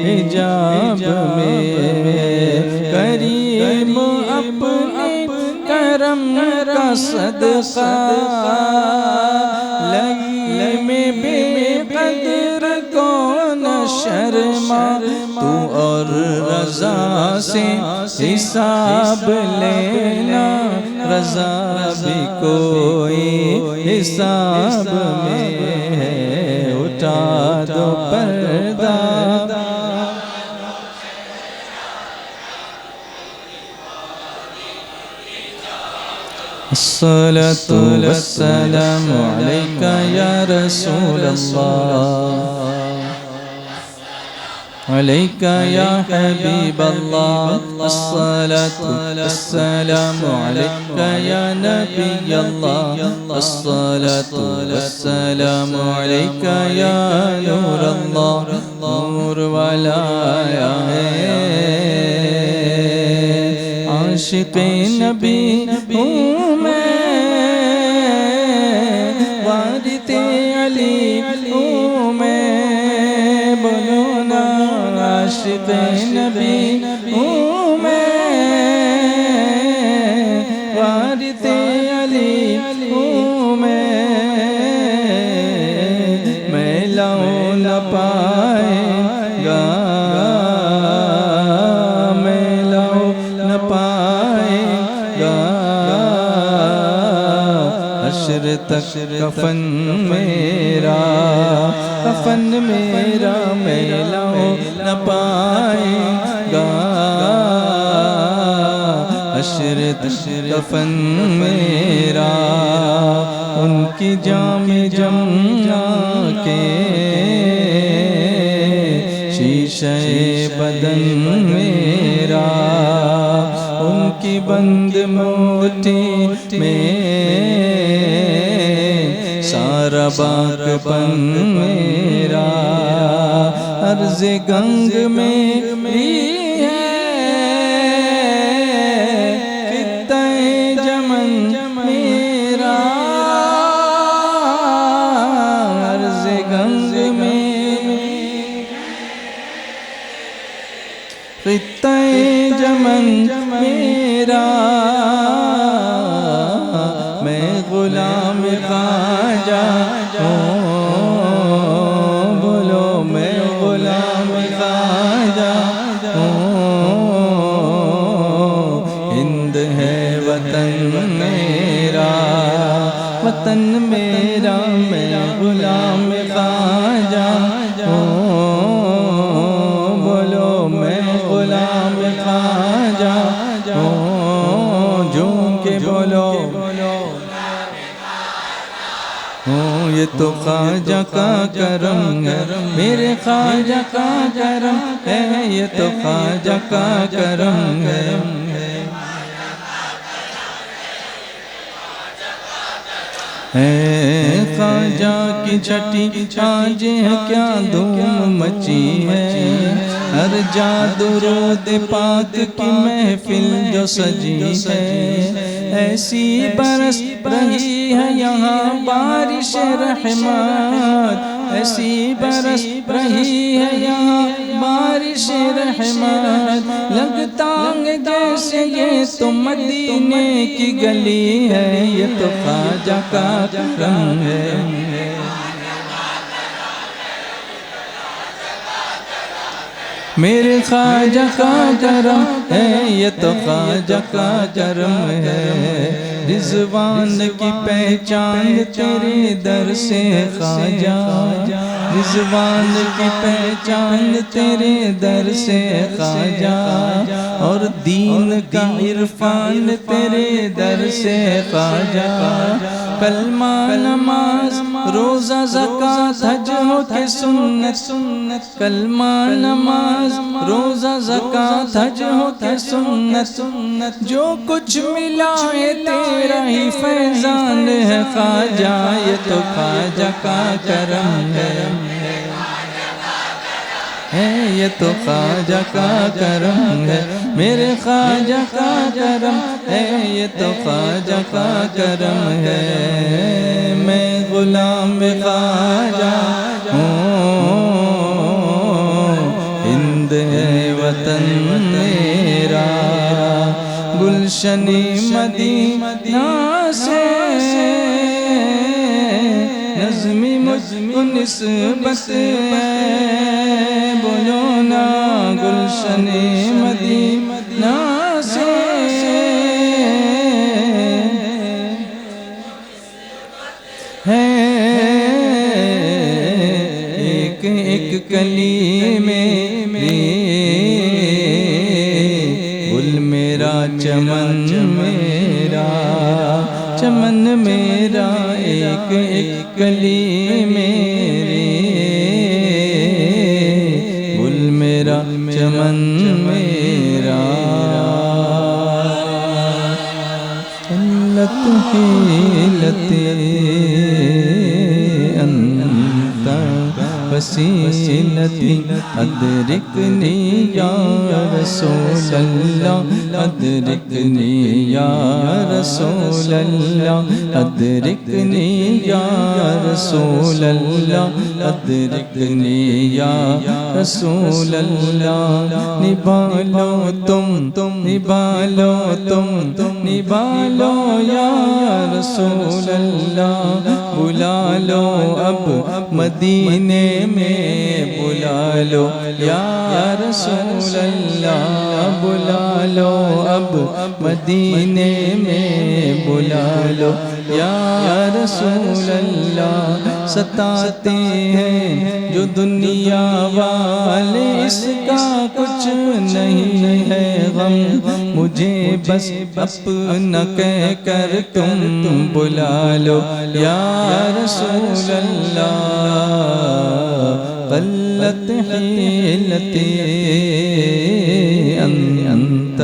حجاب میں ہے، کریم اپنے کرم کا صدقہ لئی میں بے قدر کو نہ شرما، تو اور رضا سے حساب لینا، رضا بھی کوئی حساب میں ہے، اٹھا دو پردہ، الصلاة والسلام عليك يا رسول الله، عليك يا حبيب الله، الصلاة والسلام عليك يا نبي الله، الصلاة والسلام عليك يا نور الله، نور والا آیا ہے، عاشق نبی ہوں میں، وارث علی ہوں میں، بولو نا عاشق نبی ہوں میں، وارث علی ہوں میں لاؤں نہ پائے گا، میں لاؤں نہ پائے گا، حشر تک کفن میرا، کفن میرا میں لاؤں نہ پائے گا، حشر تک کفن میرا، ان کی جام جم کے شیشے بدن میرا، ان کی بند موٹی میں سارا باغ پن میرا عرض گنگ میری ہے خطہ جمن میرا عرض گنگ خطہ جمن میرا میں غلام خواجہ ہوں بولو میں غلام خواجہ ہوں ہند ہے وطن میرا وطن میرا میں غلام خواجہ ہوں بولو میں غلام خواجہ ہوں جھوم کے بولو یہ تو خواجہ کا کرم ہے میرے خواجہ کا کرم ہے یہ تو خواجہ کا کرم ہے خواجہ کی چھٹی آج کیا دھوم مچی ہے ہر جا درود پاک کی محفل جو سجی ہے ایسی برس رہی ہے یہاں بارش رحمت ایسی برس رہی ہے یہاں بارش رحمت لگتا ہے جیسے یہ تو مدینے کی گلی ہے یہ تو خواجہ کا کرم ہے میرے خواجہ کا کرم ہے یہ تو خواجہ کا کرم ہے رضوان کی پہچان تیرے در سے خواجہ رضوان کی پہچان تیرے در سے خواجہ اور دین کا عرفان تیرے در سے خواجہ کلمہ نماز روزہ زکوٰۃ حج ہو کے سنت کلمہ نماز روزہ زکوٰۃ حج ہو کے سنت جو کچھ ملا ہے تیرا ہی فیضان ہے خواجہ یہ تو خواجہ کا کرم ہے یہ تو خواجہ کا کرم ہے میرے خواجہ کا کرم ہے یہ تو خواجہ کا کرم ہے میں غلام خواجہ ہوں ہند ہے وطن میرا گلشن مدینہ سے نظمی مجھ کو نسبت ہے بولو نا گلشن مدینہ سے ہے ایک ایک کلی میں گل میرا چمن میرا چمن میرا ایک ایک کلی میری گل میرا چمن میرا لتی انت وسیلتی ادرکنی یا رسول اللہ ادرکنی یا رسول اللہ ادرکنی یا رسول اللہ ادرکنی یا رسول اللہ نبھالو تم نبھالو تم نبھالو یا رسول اللہ بلا لو اب مدینے میں بلا لو یا رسول اللہ بلا لو اب مدینے میں بلا لو یا رسول اللہ ستاتے ہیں جو دنیا والے اس کا کچھ نہیں ہے غم مجھے بس اپنا کہہ کر تم بلا لو یا رسول اللہ قلت حیلتی انت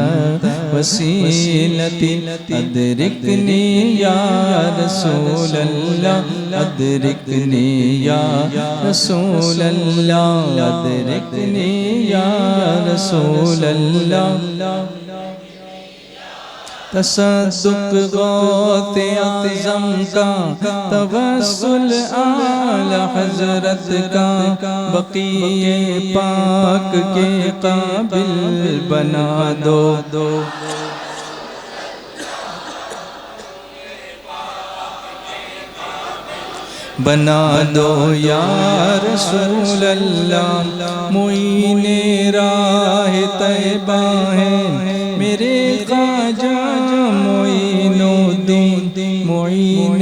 وسیلتی ادرکنی یا رسول اللہ ادرکنی یا رسول اللہ ادرکنی یا رسول اللہ تصدق غوث اعظم کا توسل اعلی حضرت کا بقیہ پاک کے قابل بنا دو بنا دو یا رسول اللہ معین راہ طیبہ ہے میرے خواجہ معین الدین معین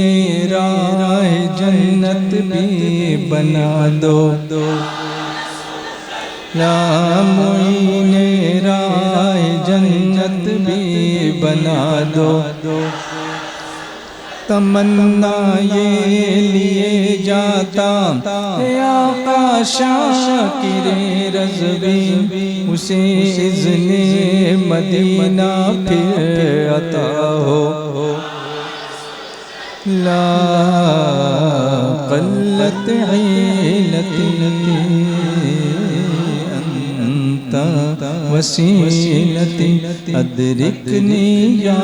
راہ جنت بھی بنا دو یا معین راہ جنت بھی بنا دو تمنا یہ لیے جاتا اے آقا شاکر رضوی اسے اذن مدینہ پھر عطا ہو لا قلت حیلتی انت وسیلتی ادرکنی یا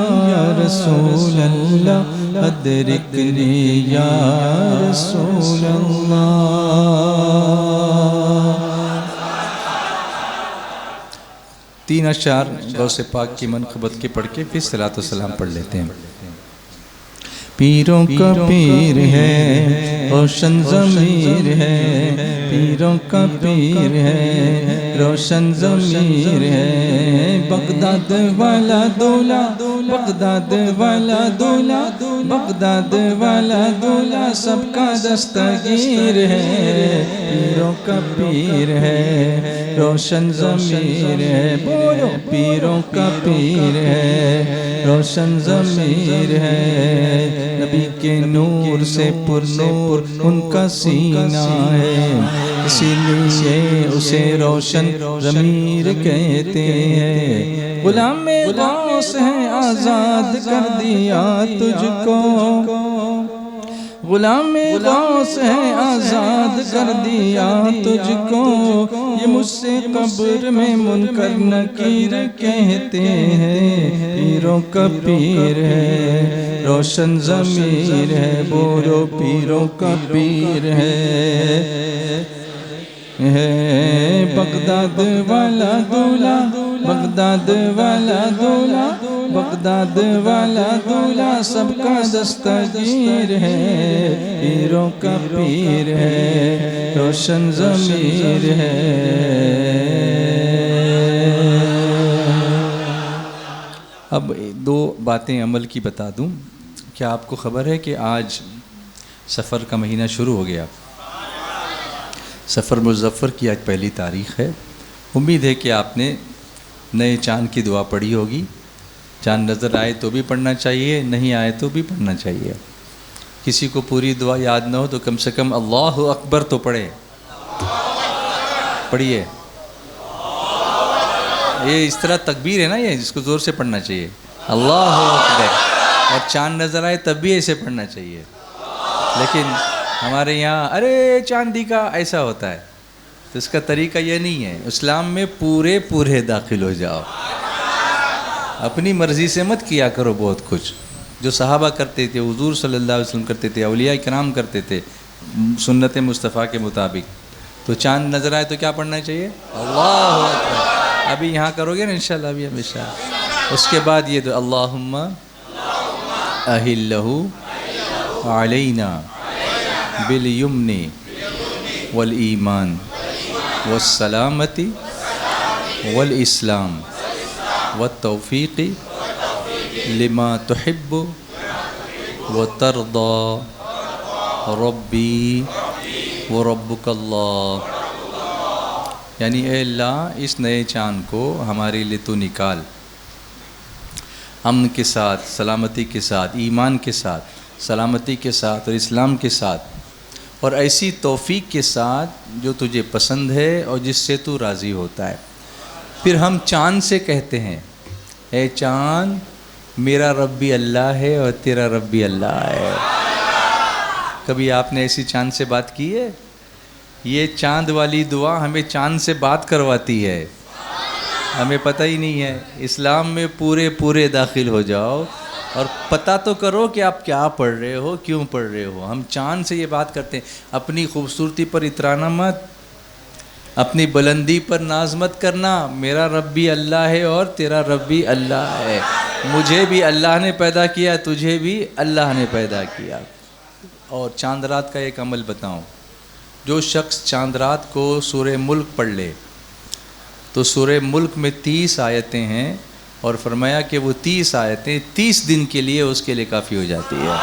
رسول اللہ ادرکنی یا رسول اللہ. 3 اشعار غوث پاک کی منقبت کے پڑھ کے پھر صلاۃ و سلام پڑھ لیتے ہیں. پیروں کا پیر ہے روشن ضمیر ہے پیروں کا پیر ہے روشن ضمیر ہے بغداد والا دولہ بغداد والا دولہ بغداد والا دولہ سب کا دستگیر ہے پیروں کا پیر ہے روشن ضمیر ہے بولو پیروں کا پیر ہے روشن ضمیر ہے نبی کے نور سے پر نور ان کا سینہ ہے اسی لیے اسے روشن ضمیر کہتے ہیں غلام غوث ہے آزاد کر دیا تجھ کو غلام غوث ہے آزاد کر دیا تجھ کو یہ مجھ سے قبر میں منکر نکیر کہتے ہیں پیروں کا پیر ہے روشن ضمیر ہے بولو پیروں کا پیر ہے بغداد والا دولہ بغداد والا دولہ بغداد والا دولہ سب کا دستگیر ہے پیروں کا پیر ہے روشن ضمیر ہے. اب 2 باتیں عمل کی بتا دوں. کیا آپ کو خبر ہے کہ آج سفر کا مہینہ شروع ہو گیا؟ سفر مظفر کی آج پہلی تاریخ ہے. امید ہے کہ آپ نے نئے چاند کی دعا پڑھی ہوگی. چاند نظر آئے تو بھی پڑھنا چاہیے نہیں آئے تو بھی پڑھنا چاہیے. کسی کو پوری دعا یاد نہ ہو تو کم سے کم اللہ اکبر تو پڑھے. پڑھیے یہ اس طرح تکبیر ہے نا یہ جس کو زور سے پڑھنا چاہیے اللہ اکبر. اور چاند نظر آئے تب بھی ایسے پڑھنا چاہیے. لیکن ہمارے یہاں ارے چاندی کا ایسا ہوتا ہے تو اس کا طریقہ یہ نہیں ہے. اسلام میں پورے داخل ہو جاؤ. اپنی مرضی سے مت کیا کرو بہت کچھ جو صحابہ کرتے تھے حضور صلی اللہ علیہ وسلم کرتے تھے اولیاء کرام کرتے تھے سنت مصطفیٰ کے مطابق. تو چاند نظر آئے تو کیا پڑھنا چاہیے اللہ اکبر. ابھی یہاں کرو گے نا انشاءاللہ ابھی ہمیشہ. اس کے بعد یہ تو اللہم اہلہ علینا بالیمن والایمان والسلامتی والاسلام والتوفیق لما تحب وترضى ربی وربک اللہ. یعنی اے اللہ اس نئے چاند کو ہمارے لیے تو نکال امن کے ساتھ سلامتی کے ساتھ ایمان کے ساتھ سلامتی کے ساتھ اور اسلام کے ساتھ اور ایسی توفیق کے ساتھ جو تجھے پسند ہے اور جس سے تو راضی ہوتا ہے. پھر ہم چاند سے کہتے ہیں اے چاند میرا رب بھی اللہ ہے اور تیرا رب بھی اللہ ہے. کبھی آپ نے ایسی چاند سے بات کی ہے؟ یہ چاند والی دعا ہمیں چاند سے بات کرواتی ہے. ہمیں پتہ ہی نہیں ہے. اسلام میں پورے داخل ہو جاؤ اور پتہ تو کرو کہ آپ کیا پڑھ رہے ہو، کیوں پڑھ رہے ہو. ہم چاند سے یہ بات کرتے ہیں. اپنی خوبصورتی پر اترانا مت، اپنی بلندی پر ناز مت کرنا. میرا رب بھی اللہ ہے اور تیرا رب بھی اللہ ہے. مجھے بھی اللہ نے پیدا کیا، تجھے بھی اللہ نے پیدا کیا. اور چاند رات کا ایک عمل بتاؤں. جو شخص چاند رات کو سورہ ملک پڑھ لے تو سورہ ملک میں 30 آیتیں ہیں، اور فرمایا کہ وہ 30 آیتیں 30 دن کے لیے اس کے لیے کافی ہو جاتی ہے.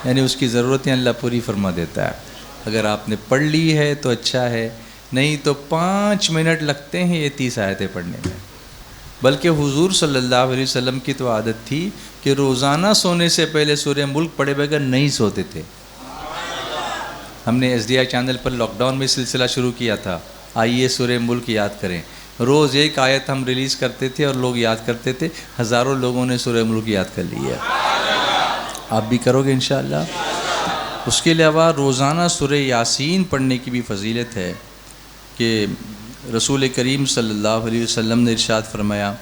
یعنی اس کی ضرورتیں اللہ پوری فرما دیتا ہے. اگر آپ نے پڑھ لی ہے تو اچھا ہے، نہیں تو 5 منٹ لگتے ہیں یہ 30 آیتیں پڑھنے میں. بلکہ حضور صلی اللہ علیہ وسلم کی تو عادت تھی کہ روزانہ سونے سے پہلے سورہ ملک پڑھے بغیر نہیں سوتے تھے. ہم نے SDI چینل پر لاک ڈاؤن میں سلسلہ شروع کیا تھا، آئیے سورہ ملک یاد کریں. روز ایک آیت ہم ریلیز کرتے تھے اور لوگ یاد کرتے تھے. ہزاروں لوگوں نے سورہ ملک یاد کر لی ہے. آپ بھی کرو گے انشاءاللہ. اس کے علاوہ روزانہ سورہ یاسین پڑھنے کی بھی فضیلت ہے کہ رسول کریم صلی اللہ علیہ وسلم نے ارشاد فرمایا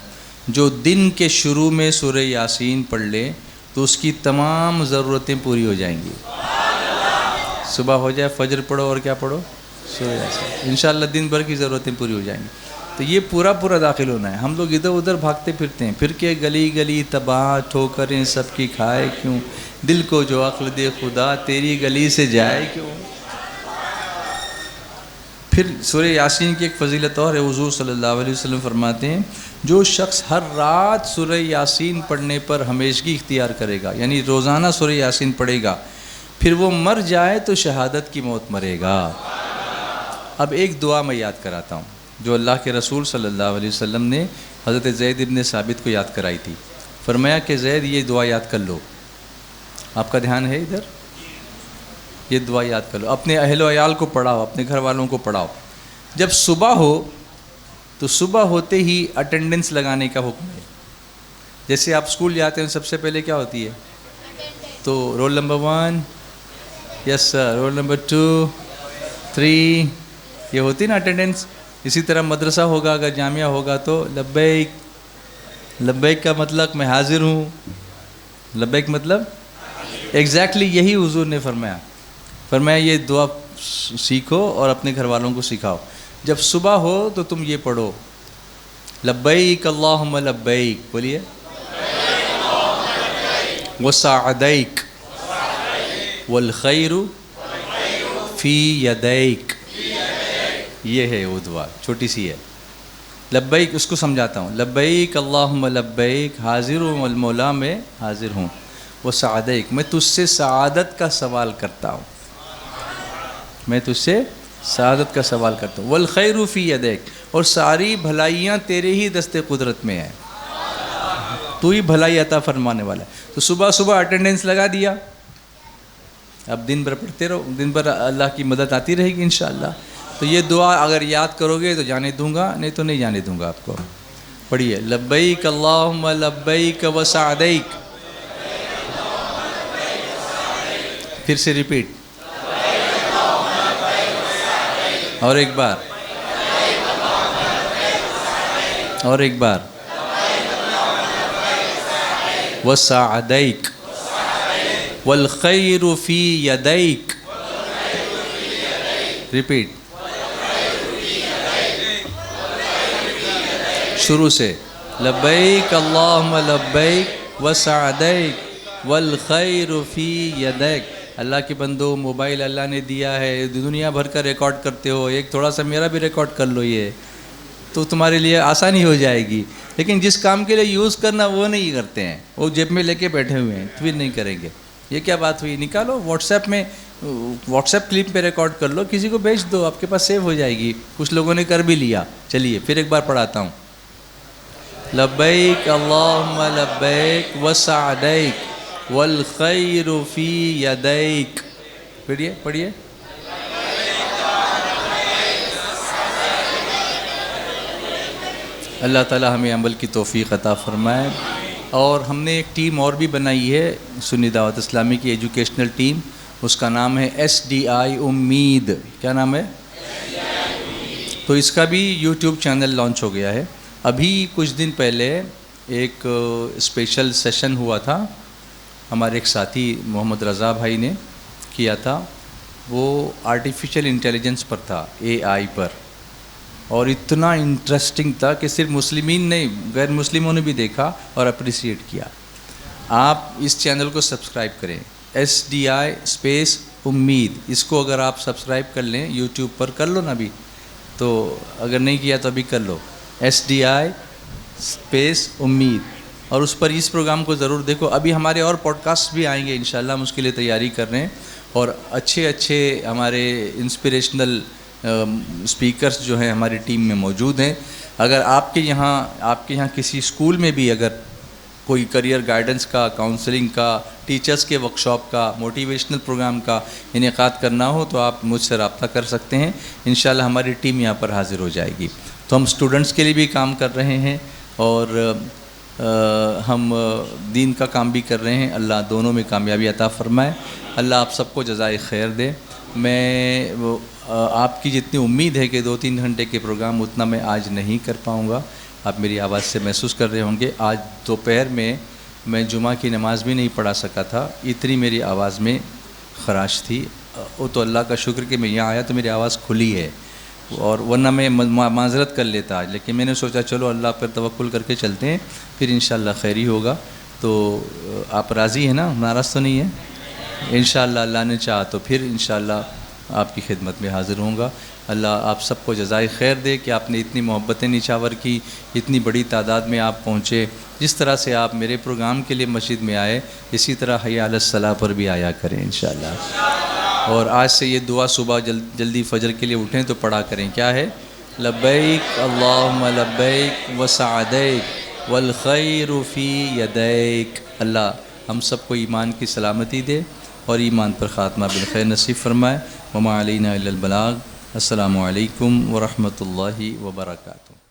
جو دن کے شروع میں سورہ یاسین پڑھ لے تو اس کی تمام ضرورتیں پوری ہو جائیں گی. صبح ہو جائے فجر پڑھو اور کیا پڑھو؟ سورہ یاسین. انشاءاللہ دن بھر کی ضرورتیں پوری ہو جائیں گی. تو یہ پورا داخل ہونا ہے. ہم لوگ ادھر ادھر بھاگتے پھرتے ہیں، پھر کے گلی تباہ ٹھوکریں سب کی کھائے کیوں، دل کو جو عقل دے خدا تیری گلی سے جائے کیوں. پھر سورہ یاسین کی ایک فضیلت اور ہے. حضور صلی اللہ علیہ وسلم فرماتے ہیں جو شخص ہر رات سورہ یاسین پڑھنے پر ہمیشگی اختیار کرے گا، یعنی روزانہ سورہ یاسین پڑھے گا، پھر وہ مر جائے تو شہادت کی موت مرے گا. اب ایک دعا میں یاد کراتا ہوں جو اللہ کے رسول صلی اللہ علیہ وسلم نے حضرت زید ابن ثابت کو یاد کرائی تھی. فرمایا کہ زید یہ دعا یاد کر لو. آپ کا دھیان ہے ادھر؟ یہ دعا یاد کر لو، اپنے اہل و عیال کو پڑھاؤ، اپنے گھر والوں کو پڑھاؤ. جب صبح ہو تو صبح ہوتے ہی اٹینڈنس لگانے کا حکم ہے. جیسے آپ اسکول جاتے ہیں سب سے پہلے کیا ہوتی ہے؟ تو رول نمبر 1 یس سر، رول نمبر 2 3 یہ ہوتی نا اٹینڈنس. اسی طرح مدرسہ ہوگا، اگر جامعہ ہوگا تو لبیک. لبیک کا مطلب میں حاضر ہوں. لبیک مطلب ایگزیکٹلی یہی حضور نے فرمایا یہ دعا سیکھو اور اپنے گھر والوں کو سکھاؤ. جب صبح ہو تو تم یہ پڑھو لبیک اللہم لبیک، بولیے وسعدیک والخیر فی یدیک. یہ ہے وہ دعا، چھوٹی سی ہے. لبیک اس کو سمجھاتا ہوں. لبیک اللہم لبیک، حاضر ہوں المولا میں حاضر ہوں. وسعدیک میں تجھ سے سعادت کا سوال کرتا ہوں، میں تجھ سے سعادت کا سوال کرتا ہوں. والخیر فی یدیک، اور ساری بھلائیاں تیرے ہی دست قدرت میں ہیں، تو ہی بھلائی عطا فرمانے والا ہے. تو صبح اٹینڈنس لگا دیا. اب دن بھر پڑھتے رہو، دن بھر اللہ کی مدد آتی رہے گی انشاءاللہ. تو یہ دعا اگر یاد کرو گے تو جانے دوں گا، نہیں تو نہیں جانے دوں گا آپ کو. پڑھیے لبیک اللہم لبیک وسعدیک. پھر سے ریپیٹ، اور ایک بار، اور ایک بار، وسعدیک والخیر فی یدیک. ریپیٹ شروع سے، لبیک اللہم لبیک وسعدیک والخیر فی یدیک. اللہ کے بندو موبائل اللہ نے دیا ہے، دنیا بھر کا ریکارڈ کرتے ہو، ایک تھوڑا سا میرا بھی ریکارڈ کر لو، یہ تو تمہارے لیے آسانی ہو جائے گی. لیکن جس کام کے لیے یوز کرنا وہ نہیں کرتے ہیں، وہ جیب میں لے کے بیٹھے ہوئے ہیں، پھر نہیں کریں گے. یہ کیا بات ہوئی؟ نکالو واٹس ایپ میں، واٹس ایپ کلپ پہ ریکارڈ کر لو، کسی کو بھیج دو، آپ کے پاس سیو ہو جائے گی. کچھ لوگوں نے کر بھی لیا. چلیے پھر ایک بار پڑھاتا ہوں. لبیک اللہم لبیک وسعدیک والخیر فی یدیک. پڑھیے. اللہ تعالی ہمیں عمل کی توفیق عطا فرمائے۔ اور ہم نے ایک ٹیم اور بھی بنائی ہے سنی دعوت اسلامی کی ایجوکیشنل ٹیم، اس کا نام ہے SDI امید۔ کیا نام ہے؟ تو اس کا بھی یوٹیوب چینل لانچ ہو گیا ہے۔ ابھی کچھ دن پہلے ایک اسپیشل سیشن ہوا تھا، ہمارے ایک ساتھی محمد رضا بھائی نے کیا تھا، وہ آرٹیفیشل انٹیلیجنس پر تھا، AI پر، اور اتنا انٹرسٹنگ تھا کہ صرف مسلمین نہیں، غیر مسلموں نے بھی دیکھا اور اپریسیٹ کیا۔ آپ اس چینل کو سبسکرائب کریں، SDI اسپیس امید، اس کو اگر آپ سبسکرائب کر لیں یوٹیوب پر، کر لو نا ابھی، تو اگر نہیں کیا تو ابھی کر لو، SDI اسپیس امید، اور اس پر اس پروگرام کو ضرور دیکھو۔ ابھی ہمارے اور پوڈ کاسٹ بھی آئیں گے انشاءاللہ، ہم اس کے لیے تیاری کر رہے ہیں، اور اچھے اچھے ہمارے انسپریشنل اسپیکرز جو ہیں ہماری ٹیم میں موجود ہیں۔ اگر آپ کے یہاں کسی اسکول میں بھی اگر کوئی کریئر گائیڈنس کا، کاؤنسلنگ کا، ٹیچرز کے ورکشاپ کا، موٹیویشنل پروگرام کا انعقاد کرنا ہو تو آپ مجھ سے رابطہ کر سکتے ہیں، انشاءاللہ ہماری ٹیم یہاں پر حاضر ہو جائے گی۔ تو ہم اسٹوڈنٹس کے لیے بھی کام کر رہے ہیں اور ہم دین کا کام بھی کر رہے ہیں۔ اللہ دونوں میں کامیابی عطا فرمائے، اللہ آپ سب کو جزائے خیر دے۔ میں آپ کی جتنی امید ہے کہ 2-3 گھنٹے کے پروگرام، اتنا میں آج نہیں کر پاؤں گا، آپ میری آواز سے محسوس کر رہے ہوں گے۔ آج دوپہر میں جمعہ کی نماز بھی نہیں پڑھا سکا تھا، اتنی میری آواز میں خراش تھی۔ وہ تو اللہ کا شکر کہ میں یہاں آیا تو میری آواز کھلی ہے، اور ورنہ میں معذرت کر لیتا آج، لیکن میں نے سوچا چلو اللہ پر توکل کر کے چلتے ہیں، پھر انشاءاللہ خیر ہی ہوگا۔ تو آپ راضی ہیں نا؟ ناراض تو نہیں ہے؟ انشاءاللہ اللہ نے چاہا تو پھر انشاءاللہ آپ کی خدمت میں حاضر ہوں گا۔ اللہ آپ سب کو جزائے خیر دے کہ آپ نے اتنی محبتیں نچھاور کی، اتنی بڑی تعداد میں آپ پہنچے۔ جس طرح سے آپ میرے پروگرام کے لیے مسجد میں آئے، اسی طرح حی علی الصلاۃ پر بھی آیا کریں انشاءاللہ۔ اور آج سے یہ دعا صبح جلدی فجر کے لیے اٹھیں تو پڑھا کریں، کیا ہے؟ لبیک اللہم لبیک وسعدیک والخیر فی یدیک۔ اللہ ہم سب کو ایمان کی سلامتی دے اور ایمان پر خاتمہ بالخیر نصیب فرمائے۔ وما علینا الا البلاغ۔ السلام علیکم ورحمۃ اللہ وبرکاتہ۔